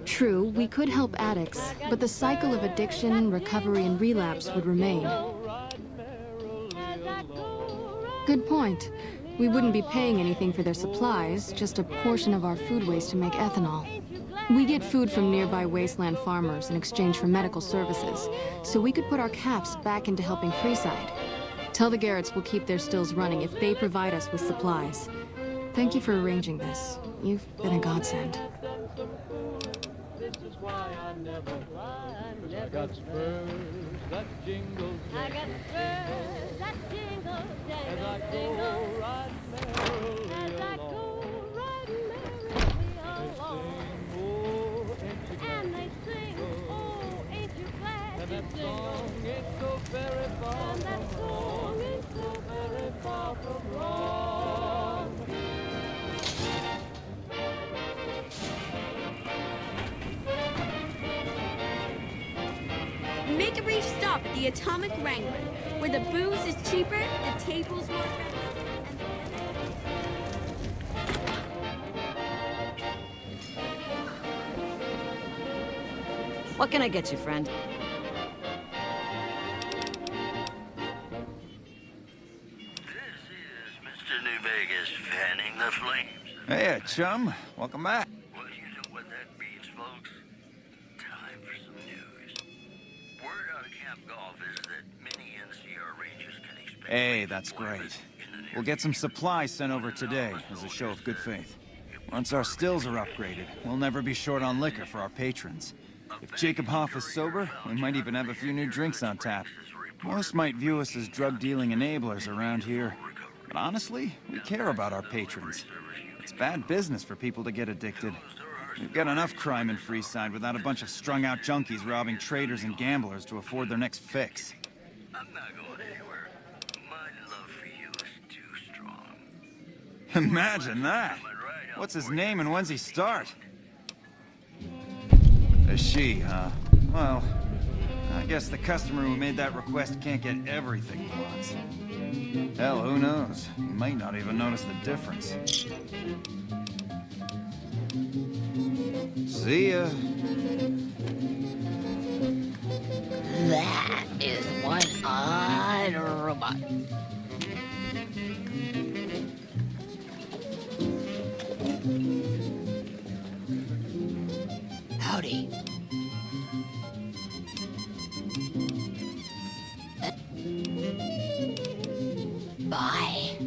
True, we could help addicts, but the cycle of addiction, recovery, and relapse would remain. Good point. We wouldn't be paying anything for their supplies, just a portion of our food waste to make ethanol. We get food from nearby wasteland farmers in exchange for medical services, so we could put our caps back into helping Friside. Tell the Garretts we'll keep their stills running if they provide us with supplies. Thank you for arranging this. You've been a godsend. This is why I never cry. I got spurs that jingle, I got spurs that jingle, as I go riding merrily along. And they sing, oh, ain't you glad? And that song ain't so very far from wrong. Ain't so very far from wrong. Make a brief stop at the Atomic Wrangler, where the booze is cheaper, the tables more fast. What can I get you, friend? This is Mr. Nью-Вегас fanning the flames. Hey, chum. Welcome back. Well, you know what that means, folks. Time for some news. Word out of Camp Golf is that many NCR Rangers can expect... Hey, that's great. We'll get some supplies sent over today as a show of good faith. Once our stills are upgraded, we'll never be short on liquor for our patrons. If Jacob Hoff is sober, we might even have a few new drinks on tap. Most might view us as drug-dealing enablers around here. But honestly, we care about our patrons. It's bad business for people to get addicted. We've got enough crime in Friside without a bunch of strung-out junkies robbing traders and gamblers to afford their next fix. I'm not going anywhere. My love for you is too strong. Imagine that! What's his name and when's he start? A she, huh? Well, I guess the customer who made that request can't get everything he wants. Hell, who knows? He might not even notice the difference. See ya. That is one odd robot. Howdy. Bye.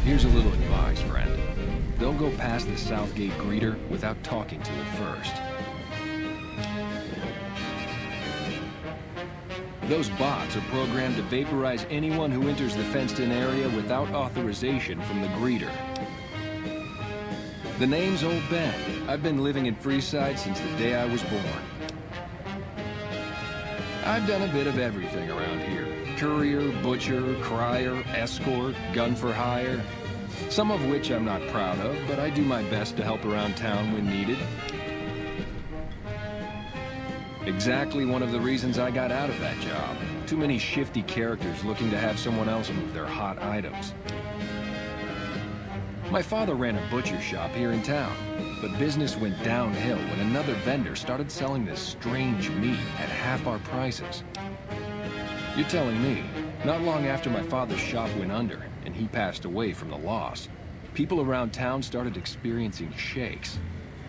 Here's a little advice, friend. Don't go past the South Gate greeter without talking to it first. Those bots are programmed to vaporize anyone who enters the fenced-in area without authorization from the greeter. The name's Old Ben. I've been living in Friside since the day I was born. I've done a bit of everything around here. Courier, butcher, crier, escort, gun for hire. Some of which I'm not proud of, but I do my best to help around town when needed. Exactly one of the reasons I got out of that job. Too many shifty characters looking to have someone else move their hot items. My father ran a butcher shop here in town, but business went downhill when another vendor started selling this strange meat at half our prices. You're telling me, not long after my father's shop went under and he passed away from the loss, people around town started experiencing shakes.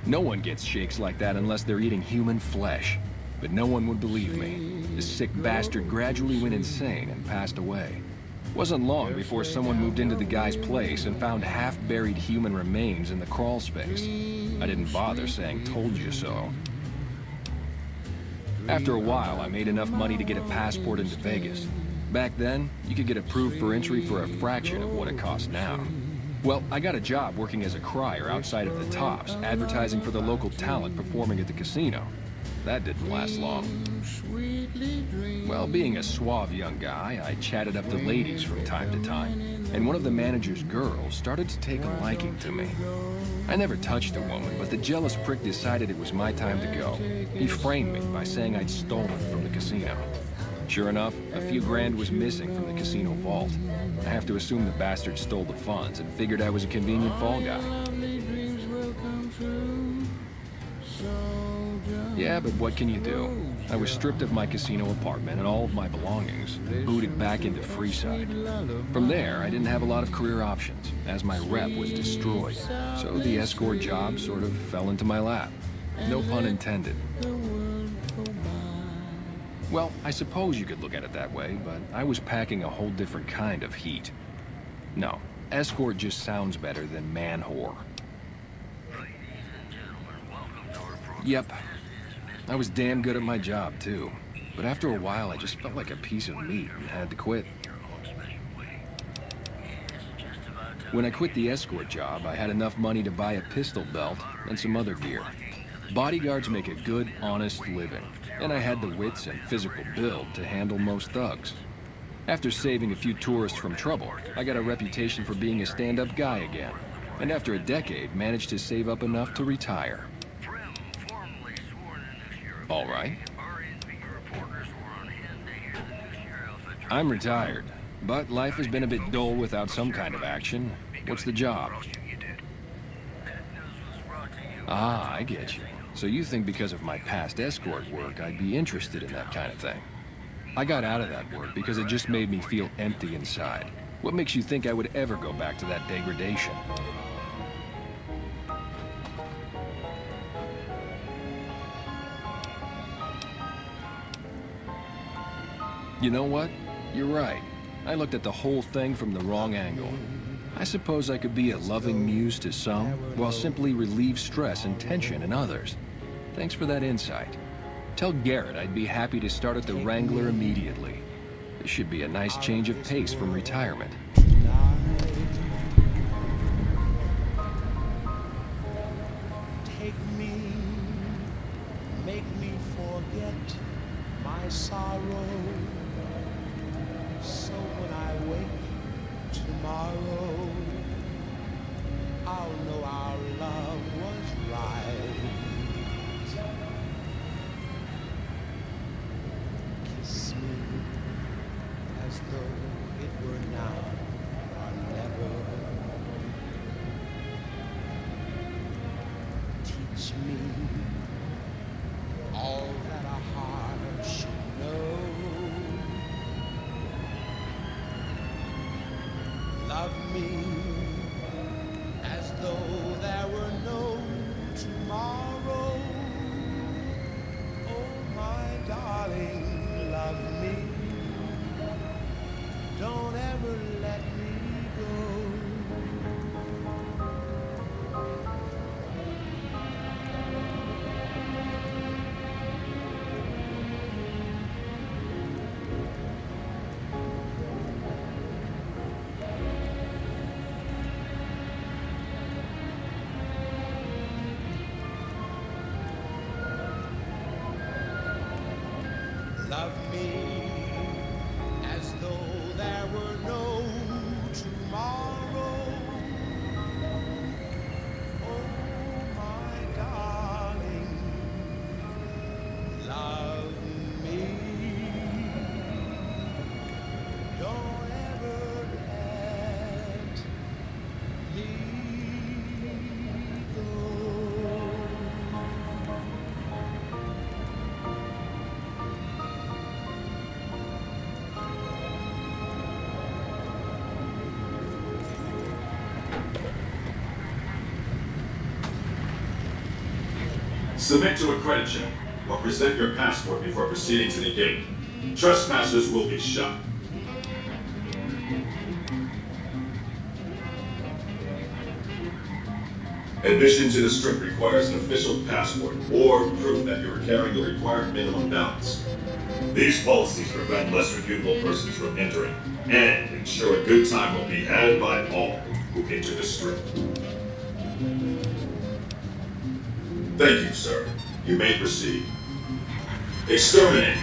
No one gets shakes like that unless they're eating human flesh. But no one would believe me. This sick bastard gradually went insane and passed away. Wasn't long before someone moved into the guy's place and found half-buried human remains in the crawl space. I didn't bother saying "told you so." After a while, I made enough money to get a passport into Vegas. Back then, you could get approved for entry for a fraction of what it costs now. Well, I got a job working as a crier outside of the Tops, advertising for the local talent performing at the casino. That didn't last long. Well, being a suave young guy, I chatted up the ladies from time to time, and one of the manager's girls started to take a liking to me. I never touched a woman, but the jealous prick decided it was my time to go. He framed me by saying I'd stolen from the casino. Sure enough, a few grand was missing from the casino vault. I have to assume the bastard stole the funds and figured I was a convenient fall guy. Yeah, but what can you do? I was stripped of my casino apartment and all of my belongings, and booted back into Friside. From there, I didn't have a lot of career options, as my rep was destroyed, so the escort job sort of fell into my lap. No pun intended. Well, I suppose you could look at it that way, but I was packing a whole different kind of heat. No, escort just sounds better than man-whore. Yep. I was damn good at my job, too. But after a while, I just felt like a piece of meat and had to quit. When I quit the escort job, I had enough money to buy a pistol belt and some other gear. Bodyguards make a good, honest living, and I had the wits and physical build to handle most thugs. After saving a few tourists from trouble, I got a reputation for being a stand-up guy again, and after a decade, managed to save up enough to retire. All right. I'm retired, but life has been a bit dull without some kind of action. What's the job? Ah, I get you. So you think because of my past escort work, I'd be interested in that kind of thing. I got out of that work because it just made me feel empty inside. What makes you think I would ever go back to that degradation? You know what? You're right. I looked at the whole thing from the wrong angle. I suppose I could be a loving muse to some, while simply relieve stress and tension in others. Thanks for that insight. Tell Garrett I'd be happy to start at the Wrangler immediately. This should be a nice change of pace from retirement. Take me, make me forget my sorrow. So when I wake tomorrow, I'll know our love was right. Kiss me as though it were now or never. Teach me all that a heart should know. Love me as though there were no tomorrow. Oh, my darling, love me. Don't ever let me go. Love me as though there were no tomorrow. Oh, my darling, love me. Don't ever let me go. Submit to a credit check or present your passport before proceeding to the gate. Trespassers will be shot. Admission to the Strip requires an official passport or proof that you are carrying the required minimum balance. These policies prevent less reputable persons from entering and ensure a good time will be had by all who enter the Strip. Thank you, sir. You may proceed. Exterminate!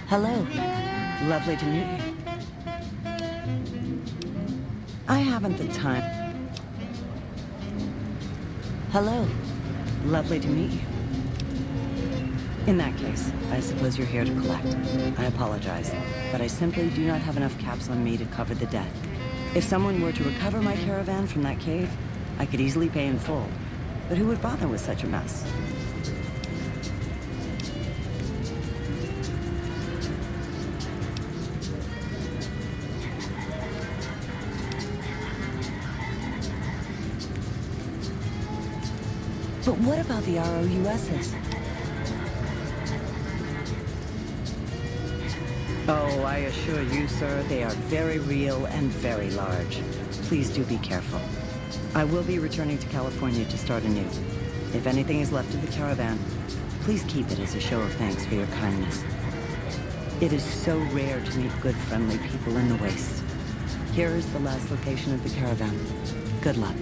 Hello. Lovely to meet you. I haven't the time. Hello. Lovely to meet you. In that case, I suppose you're here to collect. I apologize, but I simply do not have enough caps on me to cover the debt. If someone were to recover my caravan from that cave, I could easily pay in full. But who would bother with such a mess? But what about the ROUSs? Oh, I assure you, sir, they are very real and very large. Please do be careful. I will be returning to California to start anew. If anything is left of the caravan, please keep it as a show of thanks for your kindness. It is so rare to meet good, friendly people in the waste. Here is the last location of the caravan. Good luck.